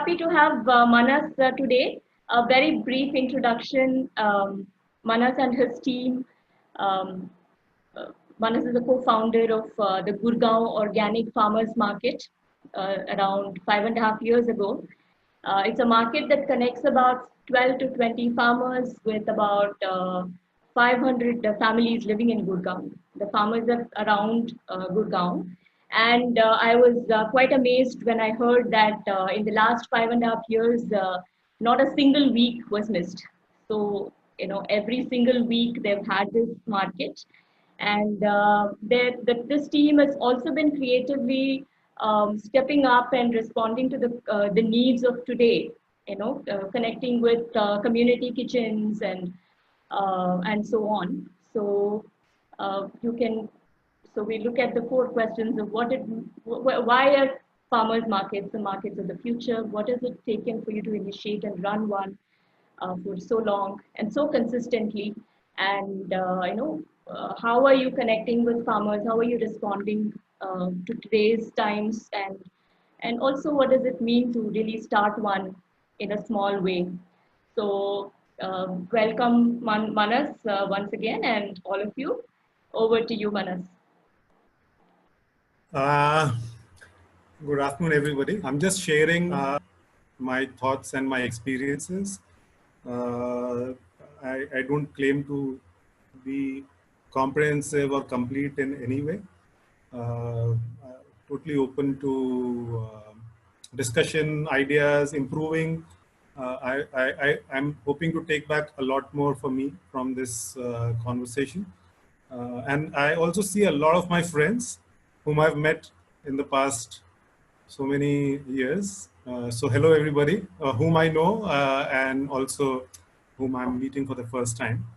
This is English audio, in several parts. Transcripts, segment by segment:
happy to have Manas today. A very brief introduction. Manas and his team. Um, uh, Manas is the co-founder of the Gurgaon Organic Farmers Market around 5.5 years ago. It's a market that connects about 12 to 20 farmers with about 500 families living in Gurgaon. The farmers are around Gurgaon. And I was quite amazed when I heard that in the last 5.5 years, not a single week was missed. So, every single week they've had this market. And this team has also been creatively stepping up and responding to the needs of today, connecting with community kitchens and so on. So you can so we look at the four questions of why are farmers markets the markets of the future? What has it taken for you to initiate and run one for so long and so consistently? And how are you connecting with farmers? How are you responding to today's times? And also, what does it mean to really start one in a small way? So, welcome Manas once again, and all of you. Over to you, Manas. Good afternoon, everybody. I'm just sharing my thoughts and my experiences. I don't claim to be comprehensive or complete in any way. Totally open to discussion, ideas, improving. I'm hoping to take back a lot more for me from this conversation. And I also see a lot of my friends whom I've met in the past so many years. So hello, everybody, whom I know and also whom I'm meeting for the first time.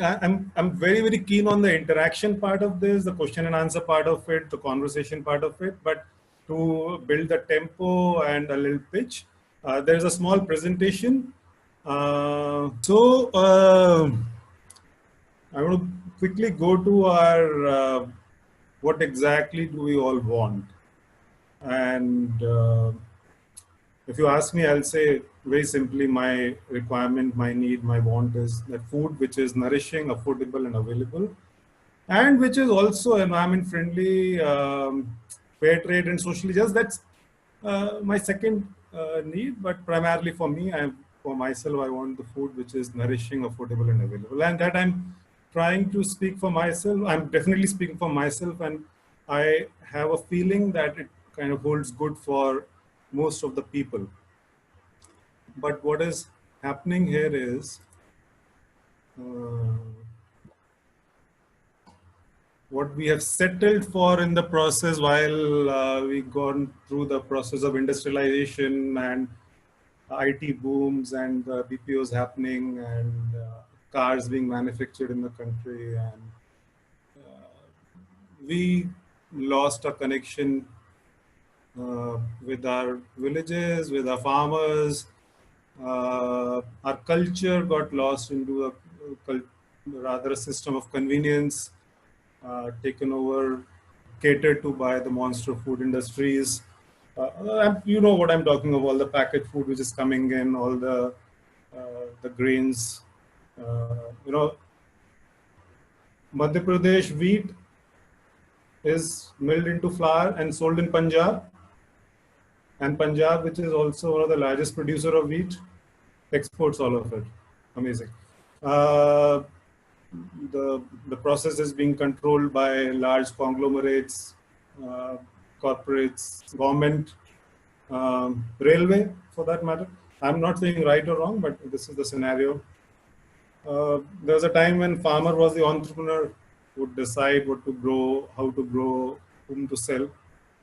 I'm very, very keen on the interaction part of this, the question and answer part of it, the conversation part of it. But to build the tempo and a little pitch, there's a small presentation. I want to quickly go to our what exactly do we all want? And if you ask me, I'll say very simply my requirement, my need, my want is that food which is nourishing, affordable and available, and which is also environment friendly, fair trade and socially just. That's my second need, but primarily for me, for myself, I want the food which is nourishing, affordable and available. And that I'm trying to speak for myself. I'm definitely speaking for myself, and I have a feeling that it kind of holds good for most of the people. But what is happening here is what we have settled for in the process while we've gone through the process of industrialization and IT booms and BPOs happening and cars being manufactured in the country, and we lost a connection with our villages, with our farmers. Our culture got lost into a system of convenience, taken over, catered to by the monster food industries. You know what I'm talking of, all the packaged food which is coming in, all the grains. Madhya Pradesh wheat is milled into flour and sold in Punjab. And Punjab, which is also one of the largest producer of wheat, exports all of it. Amazing. The process is being controlled by large conglomerates, corporates, government, railway, for that matter. I'm not saying right or wrong, but this is the scenario. There was a time when farmer was the entrepreneur, would decide what to grow, how to grow, whom to sell.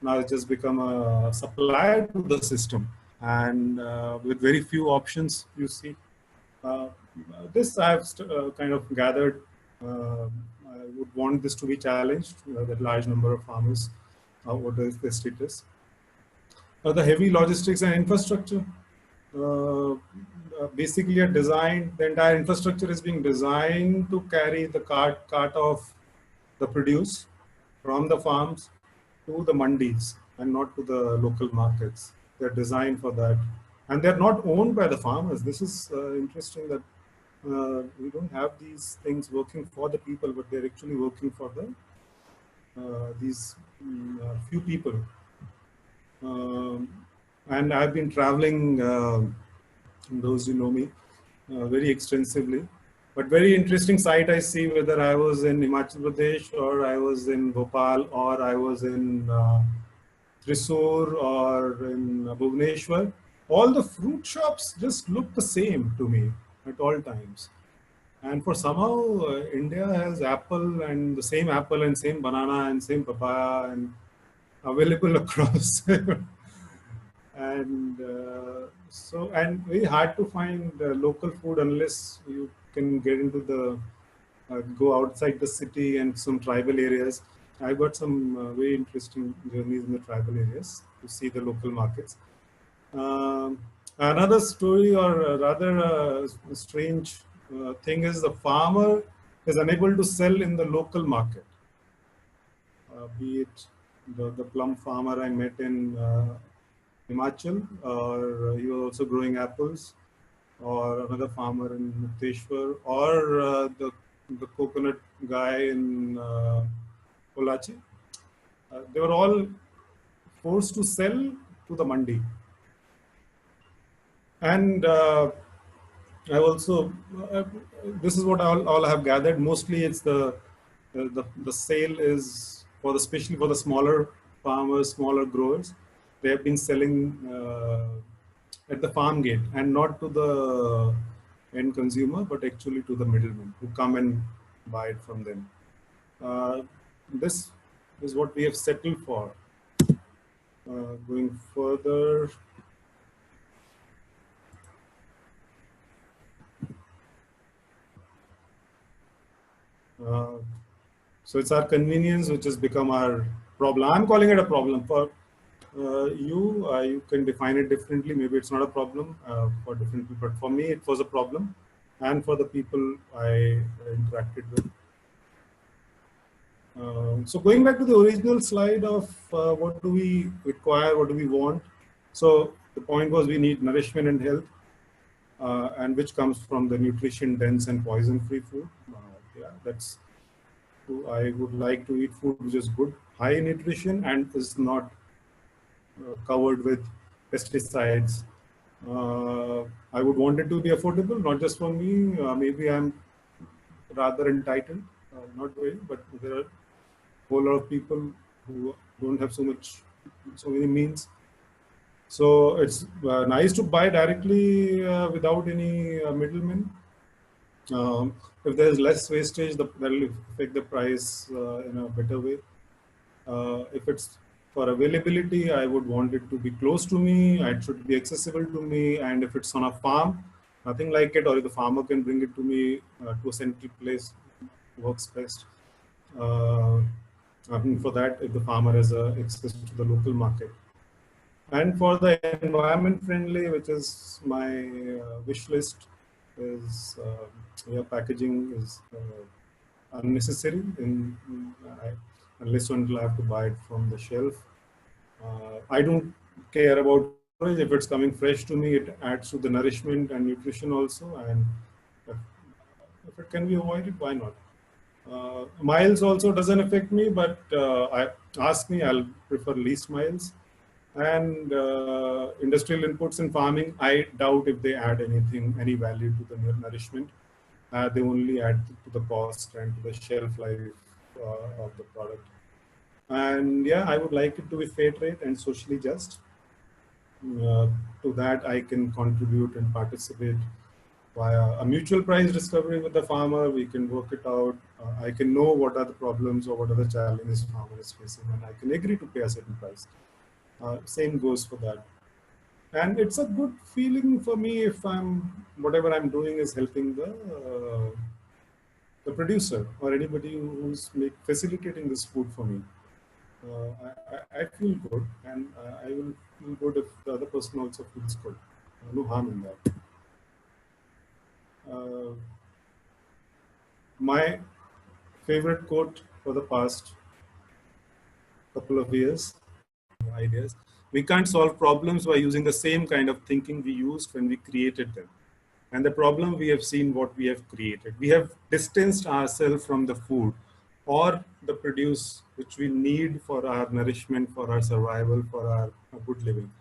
Now it's just become a supplier to the system, and with very few options, you see. This I've kind of gathered. I would want this to be challenged, that large number of farmers, what is the status. The heavy logistics and infrastructure, basically are designed, the entire infrastructure is being designed to carry the cart of the produce from the farms to the mandis. and not to the local markets. They're designed for that. And they're not owned by the farmers. This is interesting that we don't have these things working for the people, but they're actually working for the these few people. Um, and I've been traveling, those who know me, very extensively. But very interesting sight I see, whether I was in Himachal Pradesh or I was in Bhopal or I was in Thrissur or in Bhubaneswar. All the fruit shops just look the same to me at all times. And for somehow India has apple and the same apple and same banana and same papaya and available across. And and very hard to find local food unless you can get into the go outside the city and some tribal areas. I got some very interesting journeys in the tribal areas to see the local markets. Um, Another story, or rather strange thing, is the farmer is unable to sell in the local market. Be it the plum farmer I met in Himachal, or he was also growing apples, or another farmer in Mukteshwar, or the coconut guy in Kolachi. They were all forced to sell to the mandi. And I also, this is what all I have gathered. Mostly, it's the sale is for the, especially for the smaller farmers, smaller growers. They have been selling at the farm gate and not to the end consumer, but actually to the middlemen who come and buy it from them. This is what we have settled for. Going further. Uh, so it's our convenience which has become our problem. I'm calling it a problem. For you can define it differently. Maybe it's not a problem for different people, but for me, it was a problem, and for the people I interacted with. So going back to the original slide of what do we require, what do we want? So the point was we need nourishment and health, and which comes from the nutrition dense and poison free food. Yeah, that's. I would like to eat food which is good, high in nutrition, and is not covered with pesticides. I would want it to be affordable, not just for me. Maybe I'm rather entitled, not very, but there are a whole lot of people who don't have so many means. So it's nice to buy directly without any middlemen. If there is less wastage, that will affect the price in a better way. If it's for availability, I would want it to be close to me. It should be accessible to me. And if it's on a farm, nothing like it, or if the farmer can bring it to me to a central place, works best. I mean, for that, if the farmer has access to the local market. And for the environment friendly, which is my wish list, is packaging is unnecessary unless until I have to buy it from the shelf. I don't care about storage. If it's coming fresh to me, it adds to the nourishment and nutrition also. And if it can be avoided, why not? Miles also doesn't affect me, but ask me, I'll prefer least miles. And industrial inputs in farming, I doubt if they add any value to the nourishment. They only add to the cost and to the shelf life of the product. And yeah, I would like it to be fair trade and socially just. To that, I can contribute and participate via a mutual price discovery with the farmer. We can work it out. I can know what are the problems or what are the challenges the farmer is facing, and I can agree to pay a certain price. Same goes for that. And it's a good feeling for me if whatever I'm doing is helping the producer or anybody who's facilitating this food for me. I feel good, and I will feel good if the other person also feels good. No harm in that. My favorite quote for the past couple of years, ideas. We can't solve problems by using the same kind of thinking we used when we created them. And the problem, we have seen what we have created. We have distanced ourselves from the food or the produce which we need for our nourishment, for our survival, for our good living.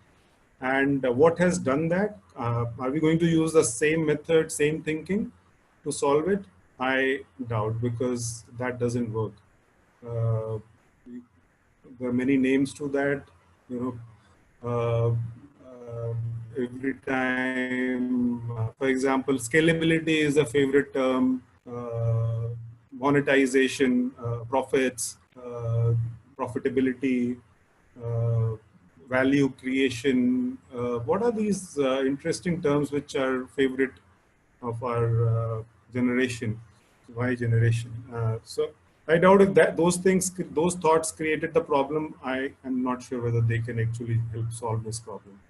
And what has done that? Are we going to use the same method, same thinking to solve it? I doubt, because that doesn't work. Uh, there are many names to that. Every time, for example, scalability is a favorite term. Monetization, profits, profitability, uh, value creation. What are these interesting terms which are favorite of our generation, Y generation? So I doubt if that those thoughts created the problem. I am not sure whether they can actually help solve this problem.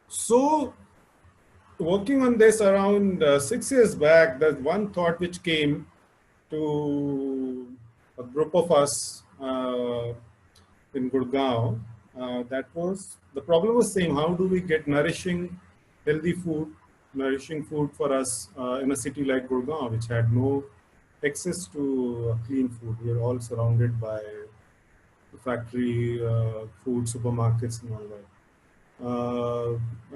So, working on this around 6 years back, there's one thought which came to a group of us in Gurgaon. That was, the problem was same: how do we get nourishing, healthy food, nourishing food for us in a city like Gurgaon, which had no access to clean food. We are all surrounded by factory food, supermarkets, and all that.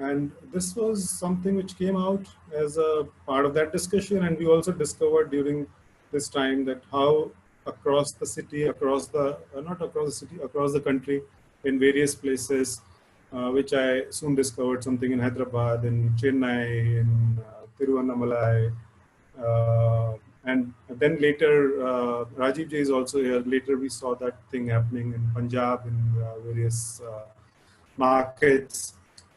And this was something which came out as a part of that discussion. And we also discovered during this time that how across the city, across the, not across the city, across the country, in various places, which I soon discovered, something in Hyderabad, in Chennai, in Tiruvannamalai, and then later, Rajiv Ji is also here. Later, we saw that thing happening in Punjab, in various markets,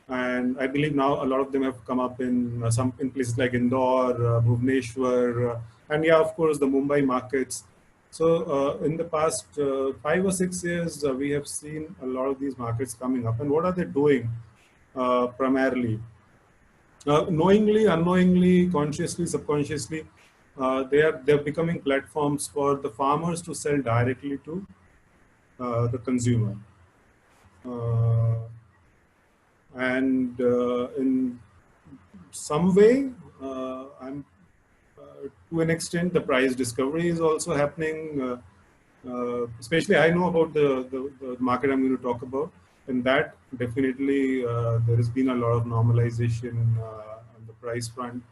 and I believe now a lot of them have come up in some in places like Indore, Bhubaneswar, and yeah, of course, the Mumbai markets. So in the past 5 or 6 years, we have seen a lot of these markets coming up. And what are they doing primarily? Knowingly, unknowingly, consciously, subconsciously, they're becoming platforms for the farmers to sell directly to the consumer. And in some way, to an extent, the price discovery is also happening. Especially, I know about the market I'm going to talk about. In that, definitely, there has been a lot of normalization on the price front.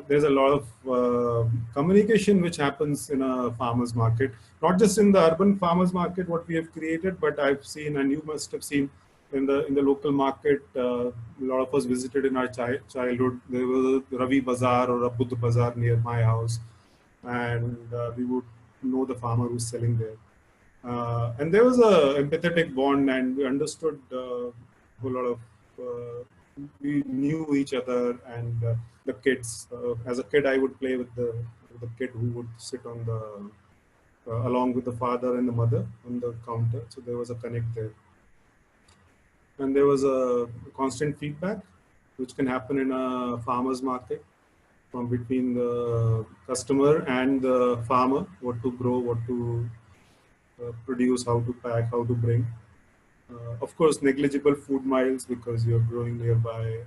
There's a lot of communication which happens in a farmer's market, not just in the urban farmer's market, what we have created, but I've seen, and you must have seen, in the local market, a lot of us visited in our childhood. There was a Ravi Bazaar or a Buddha Bazaar near my house, and we would know the farmer who's selling there. And there was a empathetic bond, and we understood a whole lot of, we knew each other, and the kids. As a kid, I would play with the kid who would sit on the, along with the father and the mother on the counter. So there was a connect there. And there was a constant feedback, which can happen in a farmer's market, from between the customer and the farmer, what to grow, what to produce, how to pack, how to bring. Of course, negligible food miles, because you're growing nearby.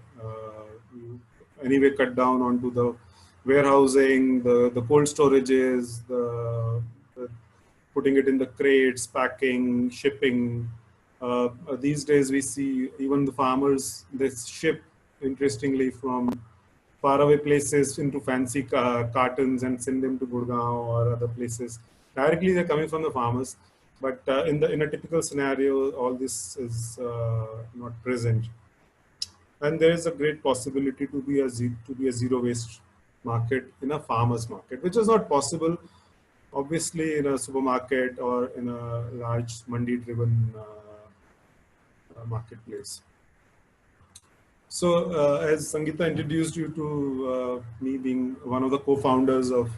You anyway cut down onto the warehousing, the cold storages, the putting it in the crates, packing, shipping. These days we see even the farmers, they ship, interestingly, from faraway places into fancy cartons and send them to Gurgaon or other places. Directly they're coming from the farmers. But in a typical scenario, all this is not present. And there is a great possibility to be a zero waste market in a farmer's market, which is not possible, obviously, in a supermarket or in a large mandi-driven marketplace. So, as Sangeeta introduced you to me being one of the co-founders of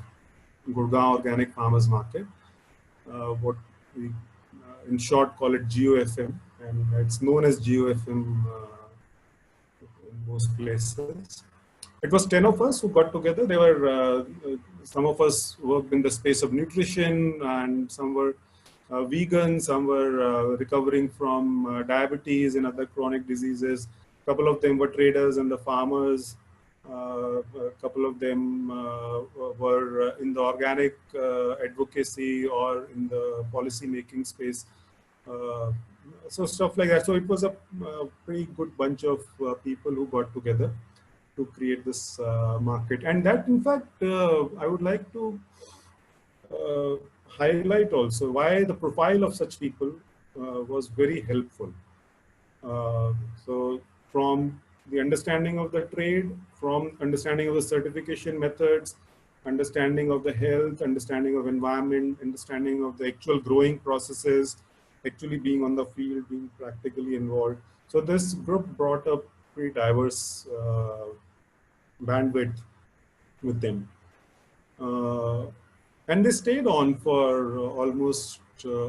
Gurgaon Organic Farmers Market, what we in short call it GOFM, and it's known as GOFM in most places. It was 10 of us who got together. There were some of us worked in the space of nutrition, and some were vegans, some were recovering from diabetes and other chronic diseases. A couple of them were traders and the farmers. A couple of them were in the organic advocacy or in the policy making space. Uh, so stuff like that. So it was a pretty good bunch of people who got together to create this market. And that, in fact, I would like to uh, highlight also why the profile of such people was very helpful. So from the understanding of the trade, from understanding of the certification methods, understanding of the health, understanding of environment, understanding of the actual growing processes, actually being on the field, being practically involved. So this group brought up pretty diverse bandwidth with them. Uh, and they stayed on for almost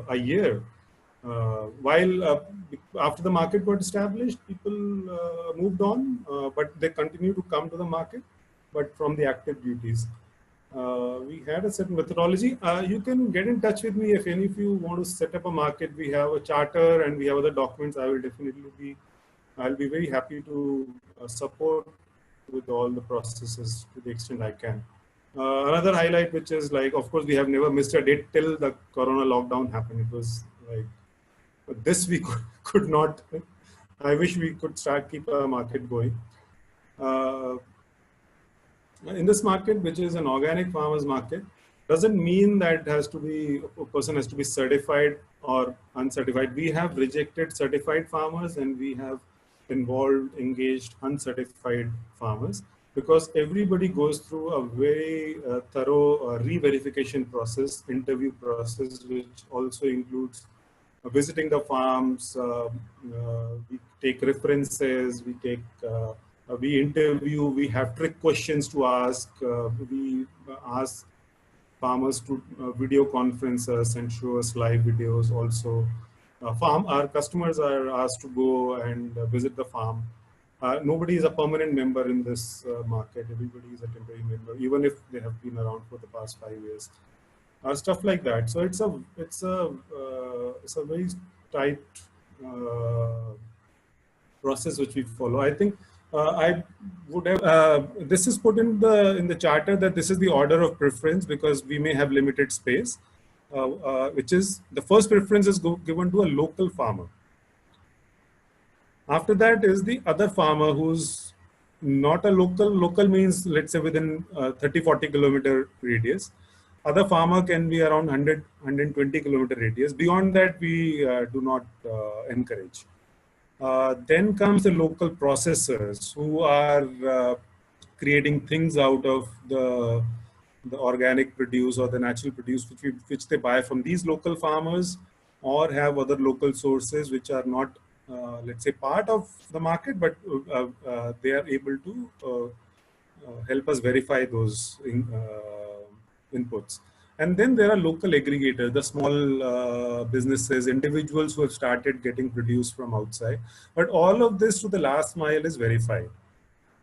a year. While after the market got established, people moved on, but they continue to come to the market, but from the active duties. We had a certain methodology. You can get in touch with me if any of you want to set up a market. We have a charter and we have other documents. I'll be very happy to support with all the processes to the extent I can. Another highlight, which is like, of course, we have never missed a date till the Corona lockdown happened. It was like, this we could not. I wish we could keep our market going. In this market, which is an organic farmers market, doesn't mean that a person has to be certified or uncertified. We have rejected certified farmers and we have engaged uncertified farmers, because everybody goes through a very thorough re-verification process, interview process, which also includes visiting the farms. We take references, we interview, we have trick questions to ask. We ask farmers to video conference us and show us live videos also. Our customers are asked to go and visit the farm. Nobody is a permanent member in this market. Everybody is a temporary member, even if they have been around for the past 5 years. Stuff like that. So it's a very tight process which we follow. I think I would have this is put in the charter that this is the order of preference, because we may have limited space, which is the first preference is given to a local farmer. After that is the other farmer who's not a local. Local means, let's say, within 30-40 kilometer radius. Other farmer can be around 120 kilometer radius. Beyond that, we do not encourage. Then comes the local processors who are creating things out of the organic produce or the natural produce which they buy from these local farmers, or have other local sources which are not, let's say, part of the market, but they are able to help us verify those inputs. And then there are local aggregators, the small businesses, individuals who have started getting produce from outside. But all of this to the last mile is verified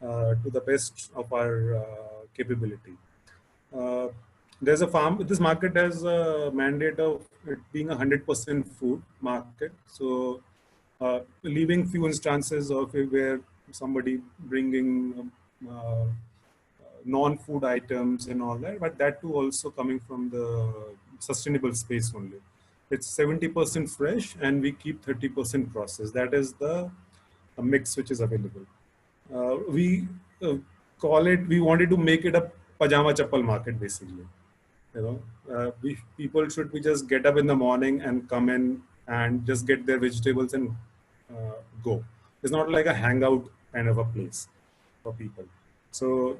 to the best of our capability. There's a farm. This market has a mandate of it being 100% food market. So leaving few instances of where somebody bringing non-food items and all that, but that too also coming from the sustainable space only. It's 70% fresh and we keep 30% processed. That is the mix which is available. We we wanted to make it a pajama chappal market basically. People should be just get up in the morning and come in and just get their vegetables and go. It's not like a hangout kind of a place for people. So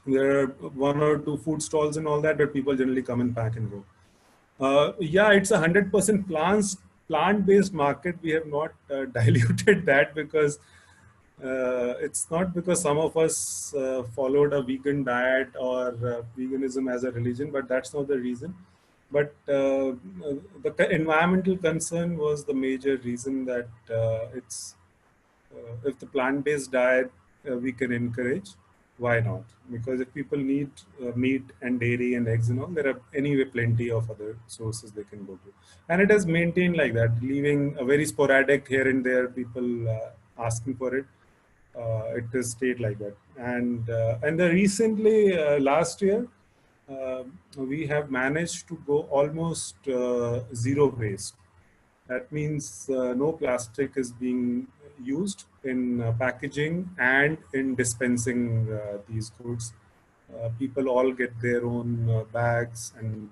there are 1 or 2 food stalls and all that, but people generally come and pack and go. Yeah, it's 100% plant-based market. We have not diluted that because it's not because some of us followed a vegan diet or veganism as a religion, but that's not the reason. But the environmental concern was the major reason that if the plant-based diet we can encourage. Why not? Because if people need meat and dairy and eggs and all, there are anyway plenty of other sources they can go to. And it is maintained like that, leaving a very sporadic here and there, people asking for it. It is stayed like that. And the recently, last year, uh, we have managed to go almost zero waste. That means no plastic is being used in packaging and in dispensing these goods. People all get their own bags and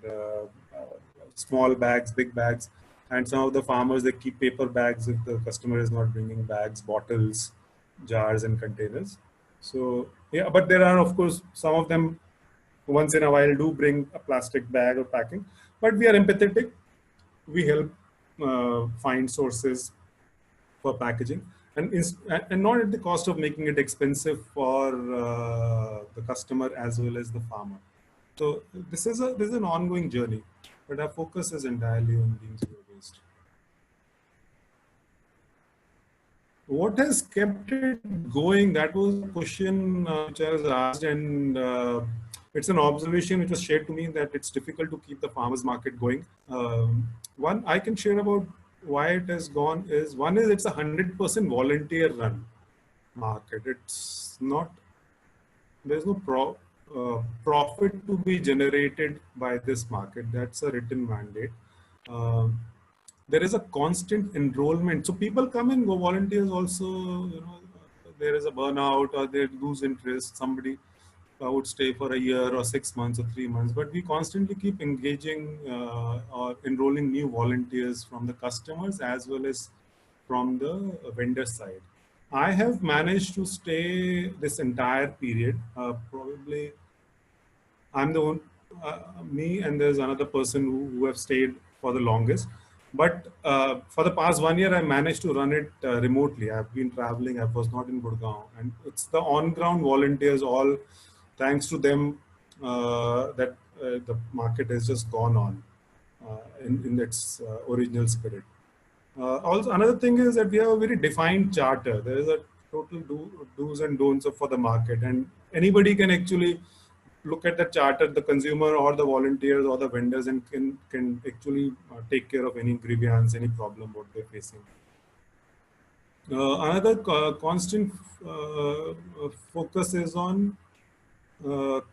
small bags, big bags. And some of the farmers, they keep paper bags if the customer is not bringing bags, bottles, jars, and containers. So, yeah, but there are, of course, some of them once in a while do bring a plastic bag or packing. But we are empathetic. We help find sources for packaging, and not at the cost of making it expensive for the customer as well as the farmer. So this is an ongoing journey, but our focus is entirely on being zero waste. What has kept it going? That was a question which I was asked, and it's an observation which was shared to me that it's difficult to keep the farmers market going. One I can share about why it has gone is, one is it's 100% volunteer run market. It's not, there's no profit to be generated by this market. That's a written mandate. Um, there is a constant enrollment. So people come and go, volunteers also, there is a burnout or they lose interest. Somebody would stay for a year or 6 months or 3 months, but we constantly keep engaging or enrolling new volunteers from the customers as well as from the vendor side. I have managed to stay this entire period. Probably I'm the one, me and there's another person who have stayed for the longest. But for the past 1 year, I managed to run it remotely. I've been traveling. I was not in Gurgaon, and it's the on-ground volunteers. All thanks to them, that the market has just gone on in its original spirit. Also, another thing is that we have a very defined charter. There is a total do's and don'ts for the market, and anybody can actually look at the charter, the consumer or the volunteers or the vendors, and can actually take care of any grievance, any problem what they're facing. Another constant focus is on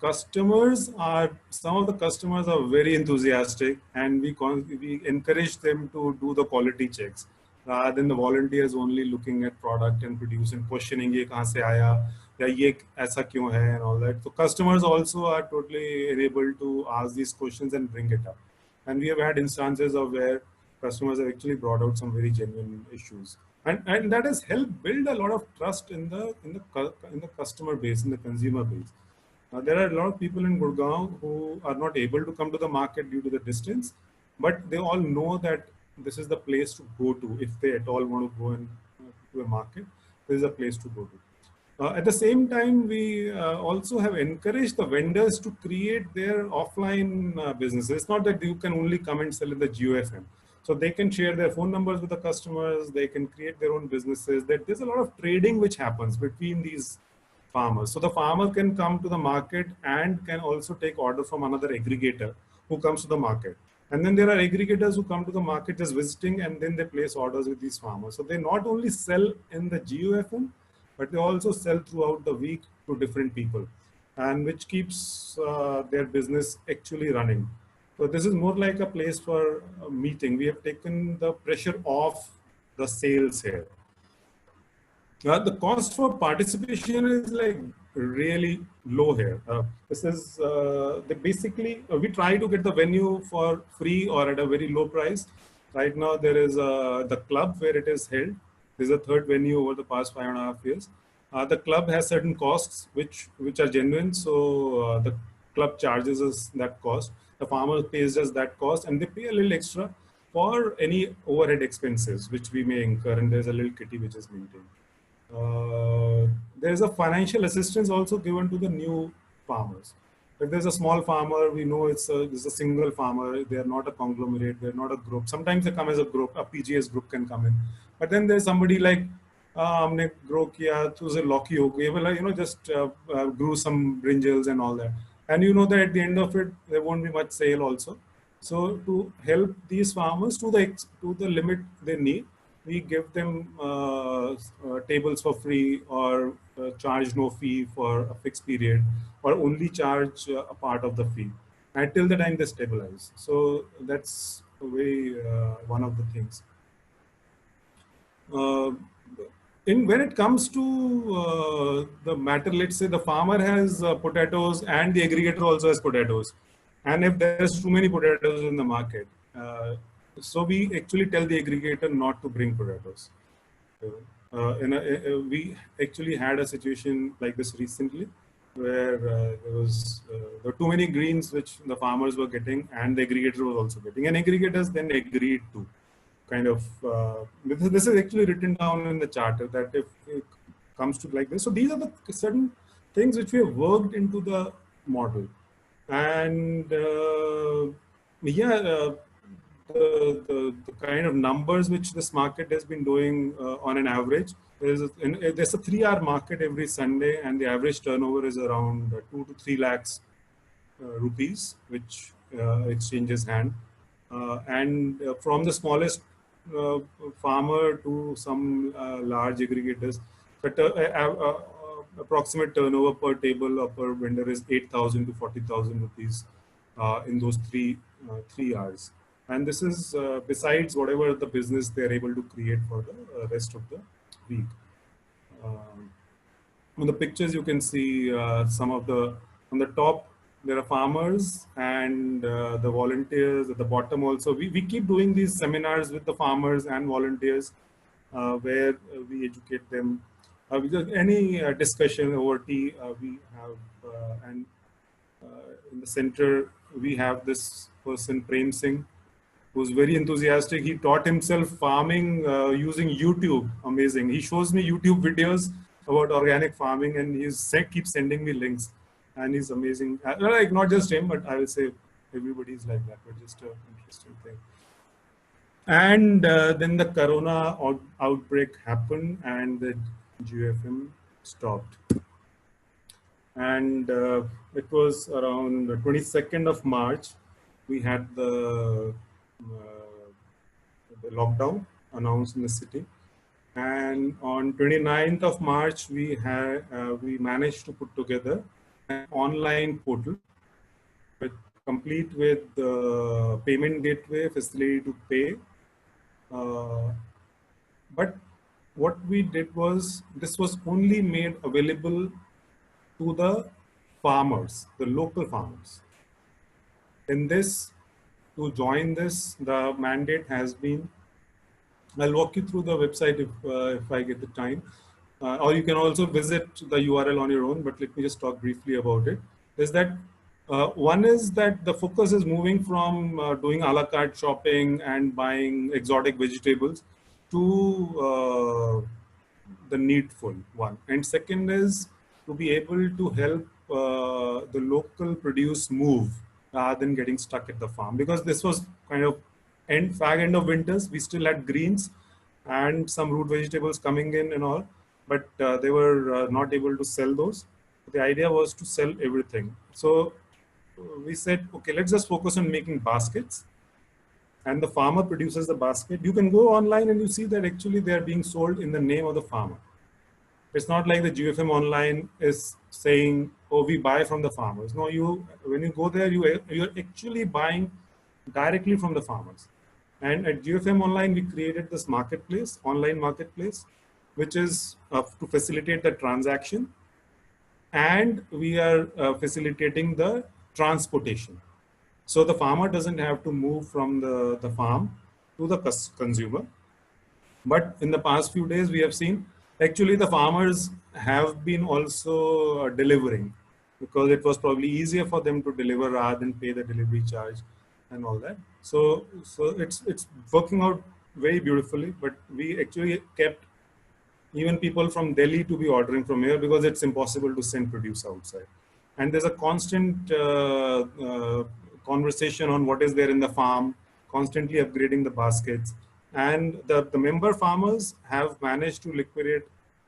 customers. Are some of the customers are very enthusiastic, and we encourage them to do the quality checks rather than the volunteers only looking at product and produce and questioning ये कहाँ से आया या ये ऐसा क्यों है and all that. So customers also are totally enabled to ask these questions and bring it up. And we have had instances of where customers have actually brought out some very genuine issues, and that has helped build a lot of trust in the customer base, in the consumer base. There are a lot of people in Gurgaon who are not able to come to the market due to the distance, but they all know that this is the place to go to if they at all want to go to a market. This is a place to go to. At the same time, we also have encouraged the vendors to create their offline businesses. It's not that you can only come and sell in the GOFM. So they can share their phone numbers with the customers. They can create their own businesses. There's a lot of trading which happens between these farmers. So the farmer can come to the market and can also take order from another aggregator who comes to the market. And then there are aggregators who come to the market just visiting, and then they place orders with these farmers. So they not only sell in the GOFM, but they also sell throughout the week to different people, and which keeps their business actually running. So this is more like a place for a meeting. We have taken the pressure off the sales here. The cost for participation is like really low here. This is basically we try to get the venue for free or at a very low price. Right now there is the club where it is held. This is a third venue over the past 5.5 years. The club has certain costs which are genuine, so the club charges us that cost. The farmer pays us that cost, and they pay a little extra for any overhead expenses which we may incur, and there's a little kitty which is maintained. There's a financial assistance also given to the new farmers. If there's a small farmer, we know it's a single farmer. They are not a conglomerate. They're not a group. Sometimes they come as a group. A PGS group can come in. But then there's somebody like हमने grow किया तो उसे लौकी हो गई, well, just grew some brinjals and all that, and you know that at the end of it there won't be much sale also. So to help these farmers to the limit they need, we give them tables for free, or charge no fee for a fixed period, or only charge a part of the fee until the time they stabilize. So that's way one of the things. Uh, in when it comes to the matter, let's say the farmer has potatoes and the aggregator also has potatoes, and if there's too many potatoes in the market, so we actually tell the aggregator not to bring potatoes. We actually had a situation like this recently, where there were too many greens which the farmers were getting and the aggregator was also getting, and aggregators then agreed to kind of this is actually written down in the charter that if it comes to like this. So these are the certain things which we have worked into the model, and yeah. The kind of numbers which this market has been doing on an average, there's a 3-hour market every Sunday, and the average turnover is around 2 to 3 lakhs rupees, which exchanges hand. And from the smallest uh, farmer to some large aggregators, but approximate turnover per table or per vendor is 8,000 to 40,000 rupees in those 3 hours. And this is besides whatever the business they're able to create for the rest of the week. On the pictures, you can see some of the, on the top, there are farmers and the volunteers at the bottom also. We keep doing these seminars with the farmers and volunteers where we educate them. Because any discussion over tea, we have, and in the center, we have this person, Prem Singh, who's very enthusiastic. He taught himself farming using YouTube. Amazing. He shows me YouTube videos about organic farming, and keeps sending me links. And he's amazing. Like not just him, but I will say everybody's like that. But just an interesting thing. And then the corona outbreak happened, and the GFM stopped. And it was around the 22nd of March. We had the lockdown announced in the city, and on 29th of March we managed to put together an online portal with complete with the payment gateway facility to pay. But what we did was, this was only made available to the farmers, the local farmers. In this, to join this, the mandate has been, I'll walk you through the website if I get the time. Or you can also visit the URL on your own, but let me just talk briefly about it. Is that one is that the focus is moving from doing a la carte shopping and buying exotic vegetables to the needful one. And second is to be able to help the local produce move rather than getting stuck at the farm. Because this was kind of fag end of winters, we still had greens and some root vegetables coming in and all, but they were not able to sell those. The idea was to sell everything. So we said, okay, let's just focus on making baskets, and the farmer produces the basket. You can go online and you see that actually they are being sold in the name of the farmer. It's not like the GFM online is saying, oh, we buy from the farmers. No, when you go there, you're actually buying directly from the farmers. And at GFM Online, we created this marketplace, online marketplace, which is to facilitate the transaction. And we are facilitating the transportation. So the farmer doesn't have to move from the farm to the consumer. But in the past few days, we have seen actually the farmers have been also delivering, because it was probably easier for them to deliver rather than pay the delivery charge and all that. So it's working out very beautifully. But we actually kept even people from Delhi to be ordering from here, because it's impossible to send produce outside. And there's a constant conversation on what is there in the farm, constantly upgrading the baskets. And the member farmers have managed to liquidate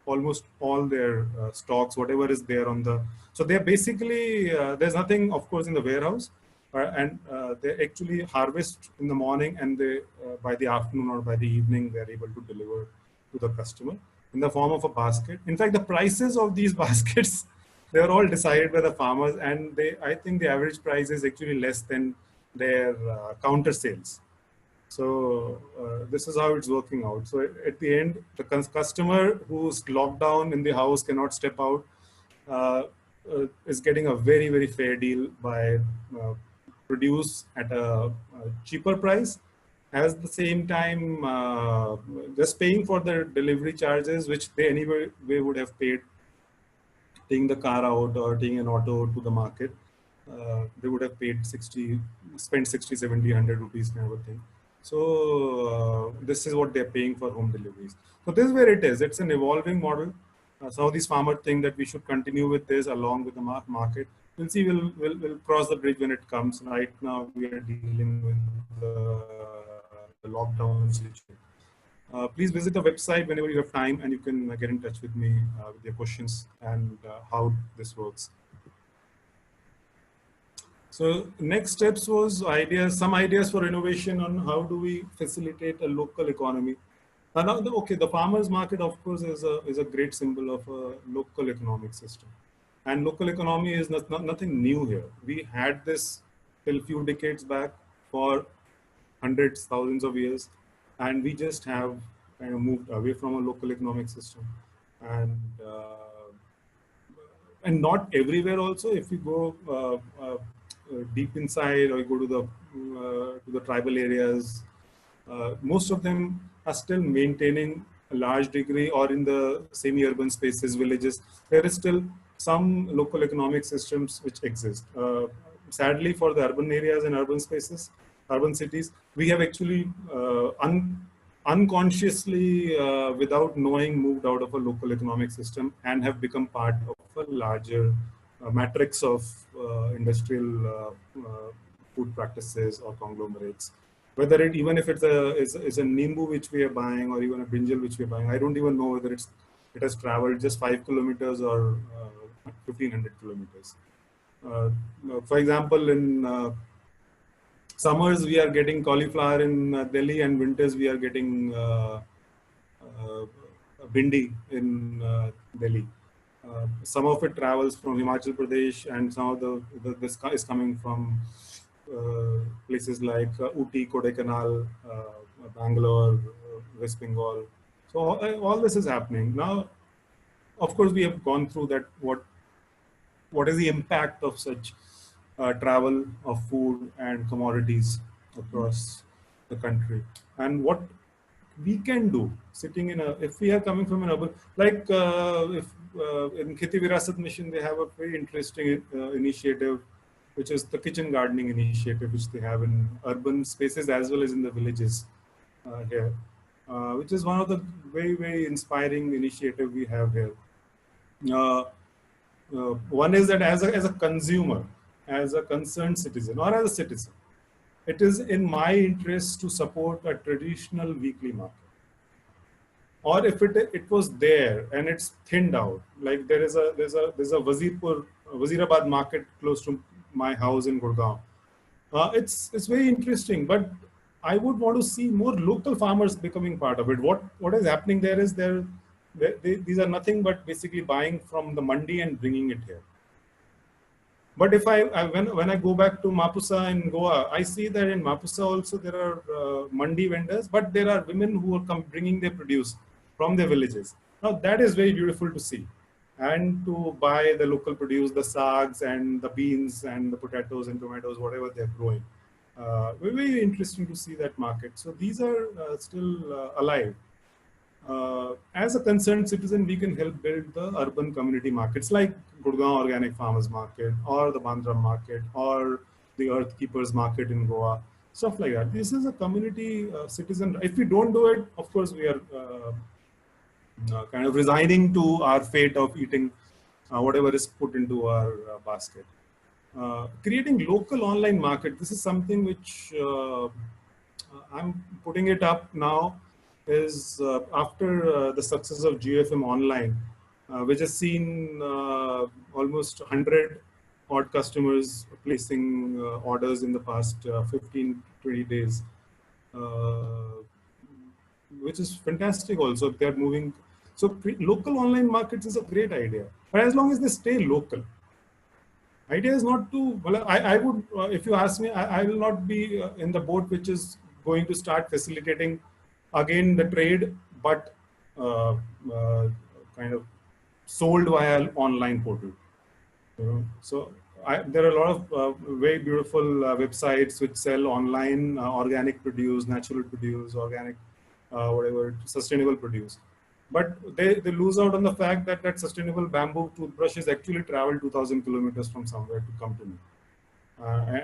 almost all their stocks, whatever is there on the. So they're basically, there's nothing, of course, in the warehouse, and they actually harvest in the morning, and they by the afternoon or by the evening, they're able to deliver to the customer in the form of a basket. In fact, the prices of these baskets, they are all decided by the farmers, and I think the average price is actually less than their counter sales. So this is how it's working out. So at the end, the customer who's locked down in the house, cannot step out, is getting a very, very fair deal by produce at a cheaper price. At the same time, just paying for the delivery charges, which they anyway would have paid, taking the car out or taking an auto to the market. They would have paid spent 60, 70, 100 rupees kind of a thing. So this is what they're paying for home deliveries. So this is where it is. It's an evolving model. Some of these farmers think that we should continue with this along with the market. We'll see. We'll cross the bridge when it comes. Right now, we are dealing with the lockdown situation. Please visit the website whenever you have time, and you can get in touch with me with your questions and how this works. So next steps was some ideas for innovation on how do we facilitate a local economy. Now, the farmers market, of course, is a great symbol of a local economic system. And local economy is nothing new here. We had this till few decades back for hundreds, thousands of years, and we just have kind of moved away from a local economic system. And not everywhere also. If you go deep inside, or you go to the tribal areas, most of them are still maintaining a large degree, or in the semi-urban spaces, villages, there is still some local economic systems which exist. Sadly, for the urban areas and urban spaces, urban cities, we have actually unconsciously, without knowing, moved out of a local economic system and have become part of a larger matrix of industrial food practices or conglomerates. Whether even if it's a nimbu which we are buying, or even a brinjal which we are buying, I don't even know whether it has traveled just 5 kilometers or 1500 kilometers. For example, in summers we are getting cauliflower in Delhi, and winters we are getting bindi in Delhi. Some of it travels from Himachal Pradesh, and some of this is coming from places like Ooty, Kodaikanal, Bangalore, West Bengal. So all this is happening now. Of course, we have gone through that. What is the impact of such travel of food and commodities across the country, and what we can do sitting if we are coming from an urban, like if in Kheti Virasat Mission, they have a very interesting initiative, which is the kitchen gardening initiative, which they have in urban spaces as well as in the villages here, which is one of the very, very inspiring initiative we have here. One is that as a consumer, as a concerned citizen, or as a citizen, it is in my interest to support a traditional weekly market. Or if it was there and it's thinned out, like there's a Wazirabad market close to my house in Gurgaon. It's very interesting, but I would want to see more local farmers becoming part of it. What is happening there is these are nothing but basically buying from the mandi and bringing it here. But if when I go back to Mapusa in Goa, I see that in Mapusa also there are mandi vendors, but there are women who are bringing their produce from their villages. Now that is very beautiful to see, and to buy the local produce, the sags and the beans and the potatoes and tomatoes, whatever they're growing. Very, very interesting to see that market. So these are still alive. As a concerned citizen, we can help build the urban community markets like Gurgaon Organic Farmers Market, or the Bandra Market, or the Earth Keepers Market in Goa, stuff like that. This is a community citizen. If we don't do it, of course, we are kind of resigning to our fate of eating whatever is put into our basket. Creating local online market, this is something which I'm putting it up now is after the success of GFM Online, which has seen almost 100 odd customers placing orders in the past 15, 20 days, uh, which is fantastic also. They're moving. So local online markets is a great idea, but as long as they stay local. Idea is not to, well, I would, if you ask me, I will not be in the boat which is going to start facilitating again the trade, but uh, uh, kind of sold via online portal. You know? So there are a lot of very beautiful websites which sell online organic produce, natural produce, organic, whatever, sustainable produce. But they lose out on the fact that that sustainable bamboo toothbrush has actually traveled 2,000 kilometers from somewhere to come to me.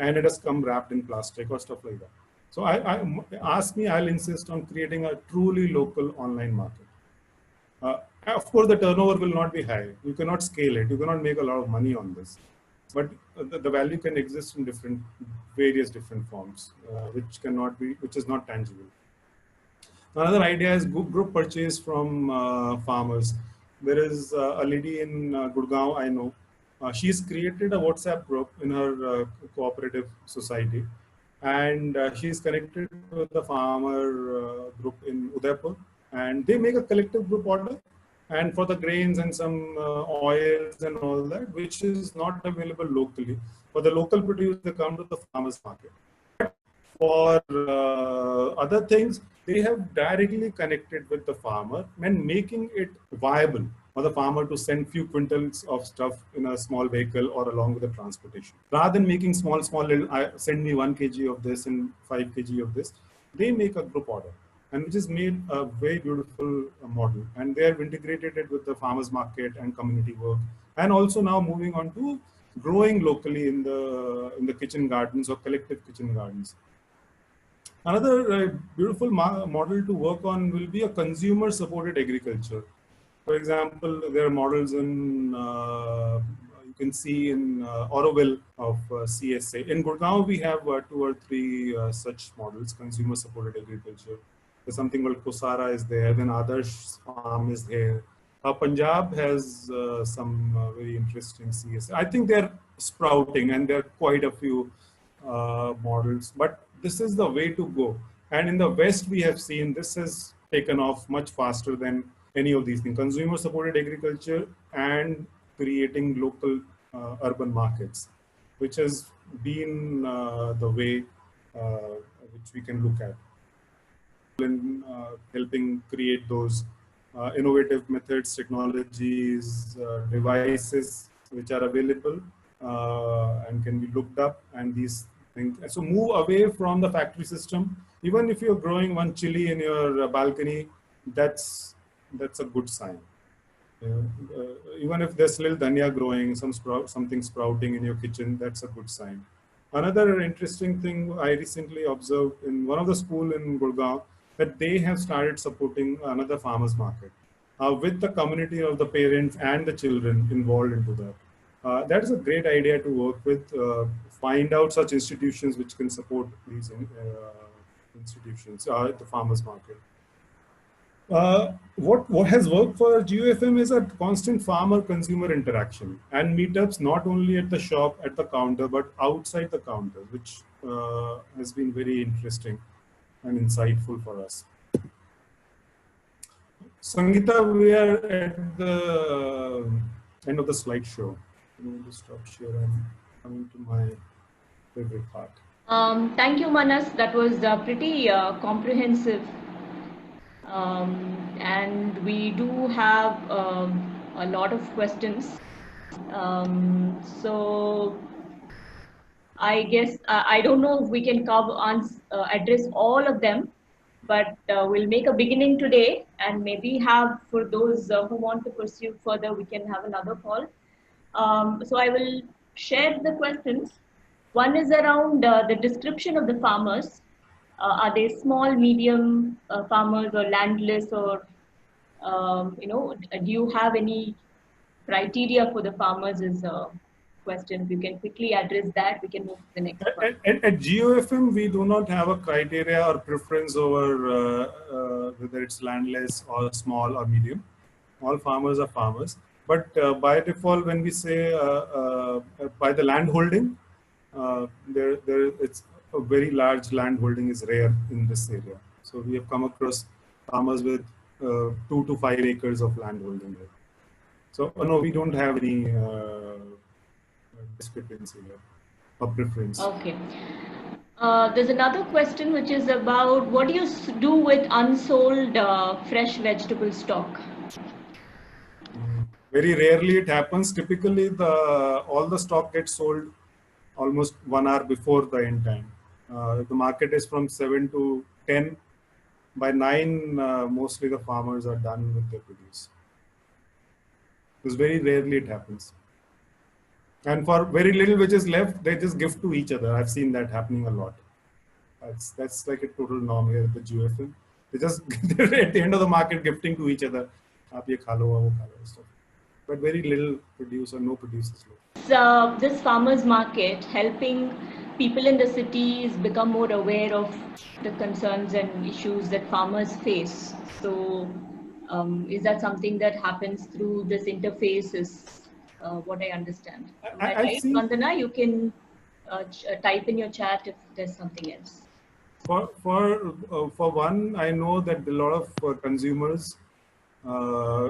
And it has come wrapped in plastic or stuff like that. So ask me, I'll insist on creating a truly local online market. Of course, the turnover will not be high. You cannot scale it. You cannot make a lot of money on this. But the value can exist in various different forms, which is not tangible. Another idea is group purchase from farmers. There is a lady in Gurgaon I know. She's created a WhatsApp group in her cooperative society, and she's connected with the farmer group in Udaipur, and they make a collective group order, and for the grains and some oils and all that, which is not available locally. For the local produce, they come to the farmers market. For other things, they have directly connected with the farmer and making it viable for the farmer to send few quintals of stuff in a small vehicle or along with the transportation. Rather than making small, send me 1 kg of this and 5 kg of this, they make a group order, and which is made a very beautiful model. And they have integrated it with the farmers market and community work. And also now moving on to growing locally in the kitchen gardens or collective kitchen gardens. Another beautiful model to work on will be a consumer-supported agriculture. For example, there are models in, you can see in Auroville of CSA. In Gurgaon, we have 2 or 3 such models, consumer-supported agriculture. There's something called Kosara is there, then Adarsh Farm is there. Punjab has some very interesting CSA. I think they're sprouting, and there are quite a few models, but this is the way to go. And in the West, we have seen this has taken off much faster than any of these things. Consumer supported agriculture and creating local urban markets, which has been the way which we can look at in helping create those innovative methods, technologies, devices which are available and can be looked up, and these things. So move away from the factory system. Even if you're growing one chili in your balcony, that's a good sign. Even if there's little dhania growing, something sprouting in your kitchen, that's a good sign. Another interesting thing I recently observed in one of the school in Gurgaon, that they have started supporting another farmers market with the community of the parents and the children involved into that. That is a great idea to work with. Find out such institutions which can support these institutions at the farmers market. What has worked for GUFM is a constant farmer-consumer interaction and meetups, not only at the shop, at the counter, but outside the counter, which has been very interesting and insightful for us. Sangeeta, we are at the end of the slideshow. I'm going to stop share and coming to my favorite part. Thank you, Manas. That was pretty comprehensive. And we do have a lot of questions. So I guess I don't know if we can address all of them, but we'll make a beginning today, and maybe have, for those who want to pursue further, we can have another call. So I will share the questions. One is around the description of the farmers. Are they small, medium farmers, or landless, or do you have any criteria for the farmers? question. If you can quickly address that, we can move to the next one. At GOFM, we do not have a criteria or preference over whether it's landless or small or medium. All farmers are farmers. But by default, when we say by the land holding, it's a very large land holding is rare in this area. So we have come across farmers with 2 to 5 acres of land holding there. So no, we don't have any discrepancy here or preference. Okay. There's another question which is about what do you do with unsold fresh vegetable stock? Very rarely it happens. Typically, all the stock gets sold almost 1 hour before the end time. The market is from 7 to 10. By 9, mostly the farmers are done with their produce. Because very rarely it happens. And for very little which is left, they just give to each other. I've seen that happening a lot. That's like a total norm here at the GOFM. They just at the end of the market gifting to each other. Aap ye kha lo, wo kha lo, stuff. But very little produce or no producers left. So this farmers market helping people in the cities become more aware of the concerns and issues that farmers face. So is that something that happens through this interface is what I understand. Right, Vandana, you can type in your chat if there's something else. For one, I know that a lot of consumers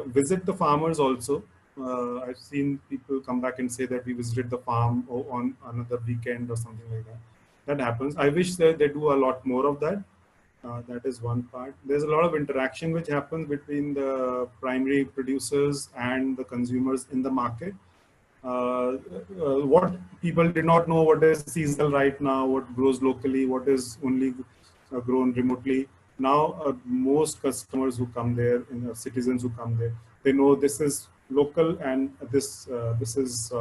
visit the farmers also. I've seen people come back and say that we visited the farm on another weekend or something like that. That happens. I wish that they do a lot more of that. That is one part. There's a lot of interaction which happens between the primary producers and the consumers in the market. What people did not know, what is seasonal right now, what grows locally, what is only grown remotely. Now, most customers who come there, citizens who come there, they know this is local and this is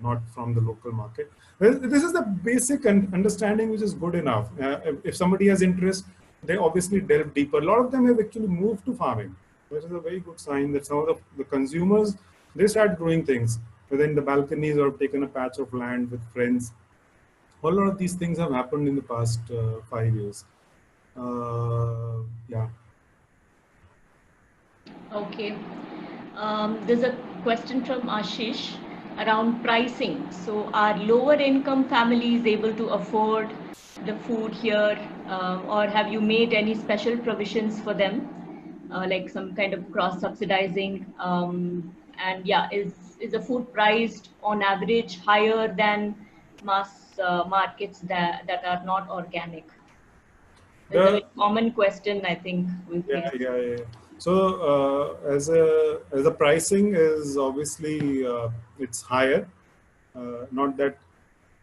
not from the local market. This is the basic understanding which is good enough. If somebody has interest, they obviously delve deeper. A lot of them have actually moved to farming. That is a very good sign that some of the consumers, they start growing things, whether in the balconies or taken a patch of land with friends. A lot of these things have happened in the past 5 years. Yeah. Okay. There's a question from Ashish around pricing. So are lower income families able to afford the food here, or have you made any special provisions for them, like some kind of cross subsidizing? And yeah, is the food priced on average higher than mass markets that are not organic? It's a very common question, I think. Yeah. So as a pricing is obviously it's higher. Not that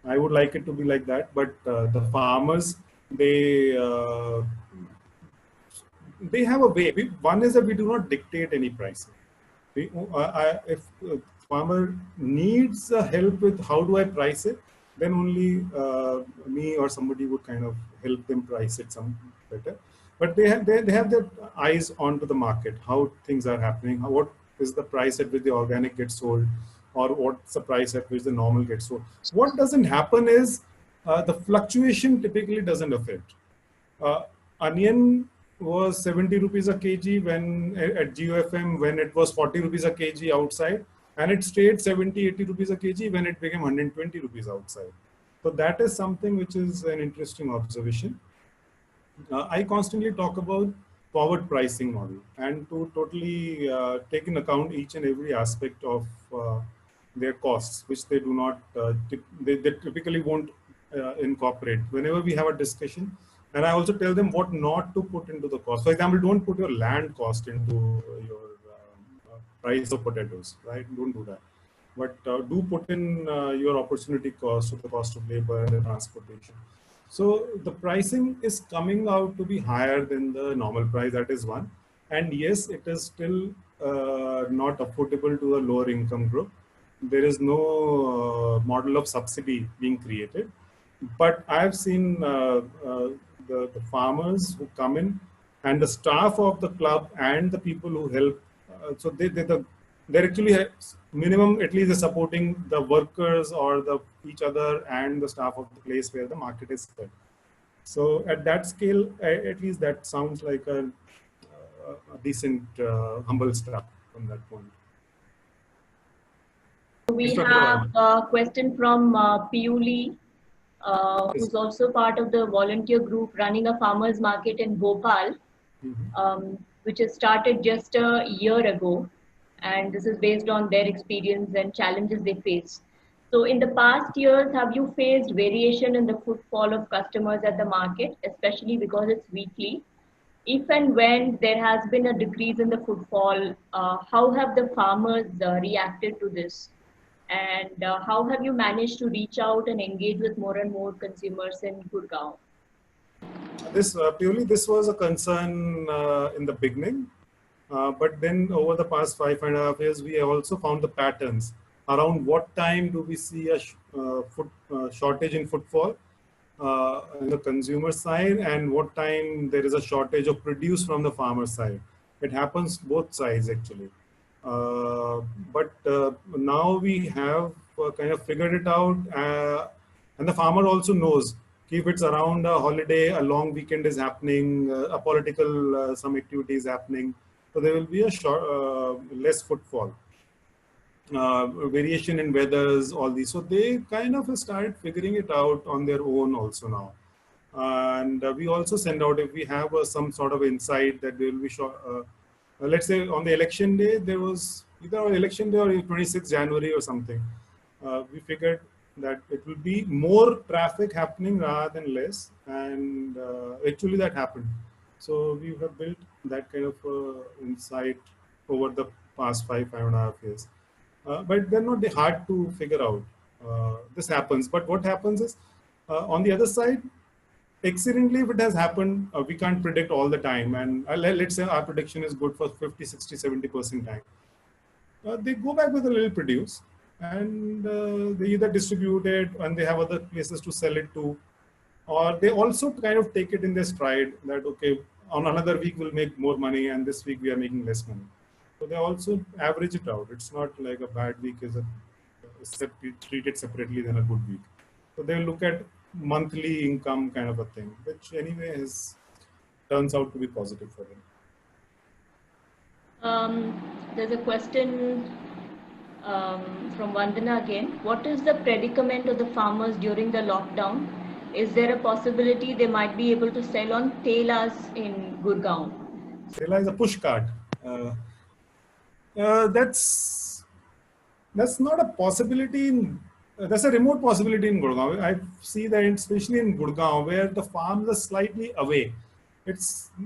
I would like it to be like that, but the farmers they have a way. One is that we do not dictate any pricing. If farmer needs help with how do I price it, then only me or somebody would kind of help them price it some better. But they have their eyes onto the market, how things are happening, what is the price at which the organic gets sold, or what's the price at which the normal gets sold. What doesn't happen is the fluctuation typically doesn't affect. Onion was 70 rupees a kg when at GOFM, when it was 40 rupees a kg outside, and it stayed 70, 80 rupees a kg when it became 120 rupees outside. So that is something which is an interesting observation. I constantly talk about forward pricing model and to totally take in account each and every aspect of their costs, which they do not, they typically won't incorporate. Whenever we have a discussion, and I also tell them what not to put into the cost. For example, don't put your land cost into your price of potatoes, right? Don't do that. But do put in your opportunity cost, or the cost of labor and the transportation. So the pricing is coming out to be higher than the normal price. That is one. And yes, it is still not affordable to a lower income group. There is no model of subsidy being created. But I've seen the farmers who come in and the staff of the club and the people who help. So they're actually minimum at least supporting the workers or the each other and the staff of the place where the market is set. So at that scale, at least that sounds like a decent humble step from that point. We Mr. have Agarwal. a question from Piuli, Yes. who's also part of the volunteer group running a farmers market in Bhopal, which has started just a year ago. And this is based on their experience and challenges they face. So, in the past years, have you faced variation in the footfall of customers at the market, especially because it's weekly? If and when there has been a decrease in the footfall, how have the farmers reacted to this? And how have you managed to reach out and engage with more and more consumers in Gurgaon? This purely this was a concern in the beginning, but then over the past 5.5 years, we have also found the patterns around what time do we see a shortage in footfall on the consumer side, and what time there is a shortage of produce from the farmer side. It happens both sides actually. Uh, but now we have kind of figured it out, and the farmer also knows if it's around a holiday, a long weekend is happening, a political some activity is happening, so there will be a less footfall. Variation in weathers, all these. So they kind of started figuring it out on their own also now. And we also send out, if we have some sort of insight that there will be let's say on the election day, there was either on election day or 26th January or something. We figured that it will be more traffic happening rather than less. And actually that happened. So we have built that kind of insight over the past 5.5 years. But they're not hard to figure out. This happens. But what happens is, on the other side, accidentally, if it has happened, we can't predict all the time. And let's say our prediction is good for 50, 60, 70% time. They go back with a little produce, and they either distribute it and they have other places to sell it to, or they also kind of take it in their stride that, okay, on another week we'll make more money and this week we are making less money. So they also average it out. It's not like a bad week is treated separately than a good week. So they look at monthly income kind of a thing, which anyway turns out to be positive for them. There's a question from Vandana again. What is the predicament of the farmers during the lockdown? Is there a possibility they might be able to sell on telas in Gurgaon? Tela is a push cart. That's not a possibility that's a remote possibility in Gurgaon. I see that especially in Gurgaon, where the farms are slightly away.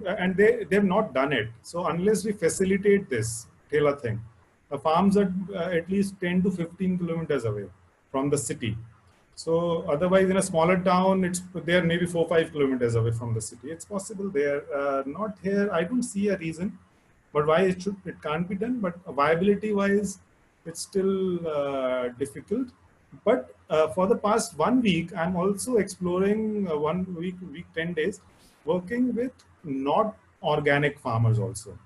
And they've not done it. So unless we facilitate this Tela thing, the farms are at least 10 to 15 kilometers away from the city. So otherwise, in a smaller town, they're maybe 4-5 kilometers away from the city. It's possible they're not here. I don't see a reason, but why it can't be done. But viability wise, it's still difficult. But for the past 1 week, I'm also exploring 1 week 10 days, working with not organic farmers also,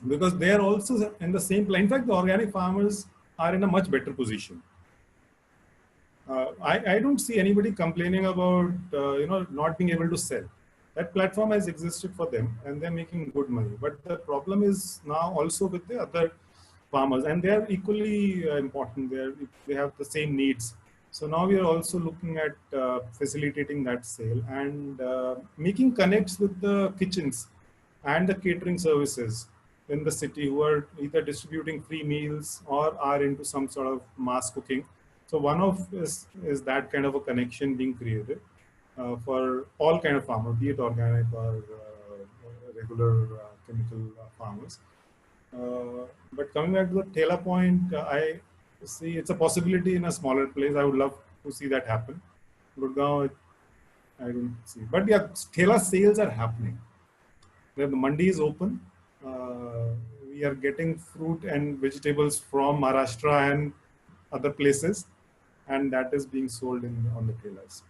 because they are also in the same plan. In fact, the organic farmers are in a much better position. I don't see anybody complaining about not being able to sell. That platform has existed for them, and they're making good money. But the problem is now also with the other farmers, and they are equally important. They have the same needs. So now we are also looking at facilitating that sale and making connects with the kitchens and the catering services in the city who are either distributing free meals or are into some sort of mass cooking. So one of is that kind of a connection being created for all kind of farmers, be it organic or regular chemical farmers. But coming back to the Tela point, I see it's a possibility in a smaller place. I would love to see that happen. Gurgaon, I don't see. But yeah, Tela sales are happening. Where the mandi is open, we are getting fruit and vegetables from Maharashtra and other places, and that is being sold on the Telas.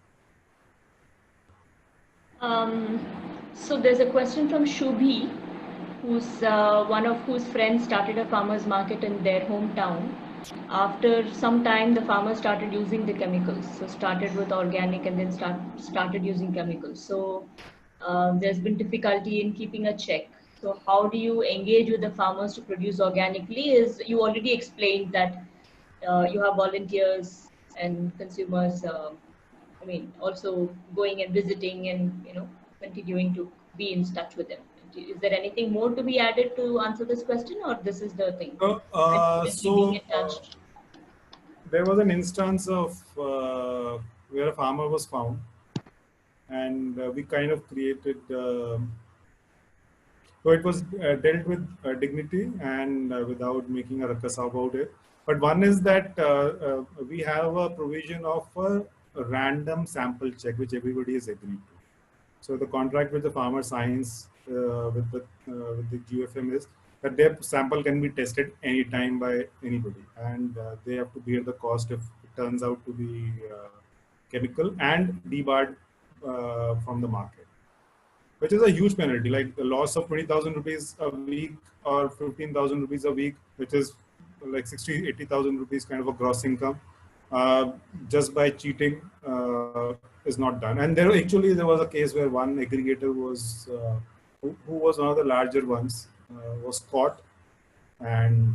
So there's a question from Shubhi, who's one of whose friends started a farmers market in their hometown. after some time, the farmers started using the chemicals. So started with organic and then started using chemicals. So there's been difficulty in keeping a check. So how do you engage with the farmers to produce organically? Is you already explained that you have volunteers and consumers. I mean, also going and visiting and continuing to be in touch with them. Is there anything more to be added to answer this question, or this is the thing? So, Continuously being in touch. there was an instance of where a farmer was found, and we kind of created. So it was dealt with dignity and without making a ruckus about it. But one is that we have a provision of a random sample check, which everybody is agreed to. So the contract which the farmer signs with the GFM is that their sample can be tested anytime by anybody, and they have to bear the cost if it turns out to be chemical and debarred from the market, which is a huge penalty, like the loss of 20,000 rupees a week or 15,000 rupees a week, which is like 60, 80,000 rupees kind of a gross income, just by cheating is not done. And there was a case where one aggregator was, who was one of the larger ones, was caught and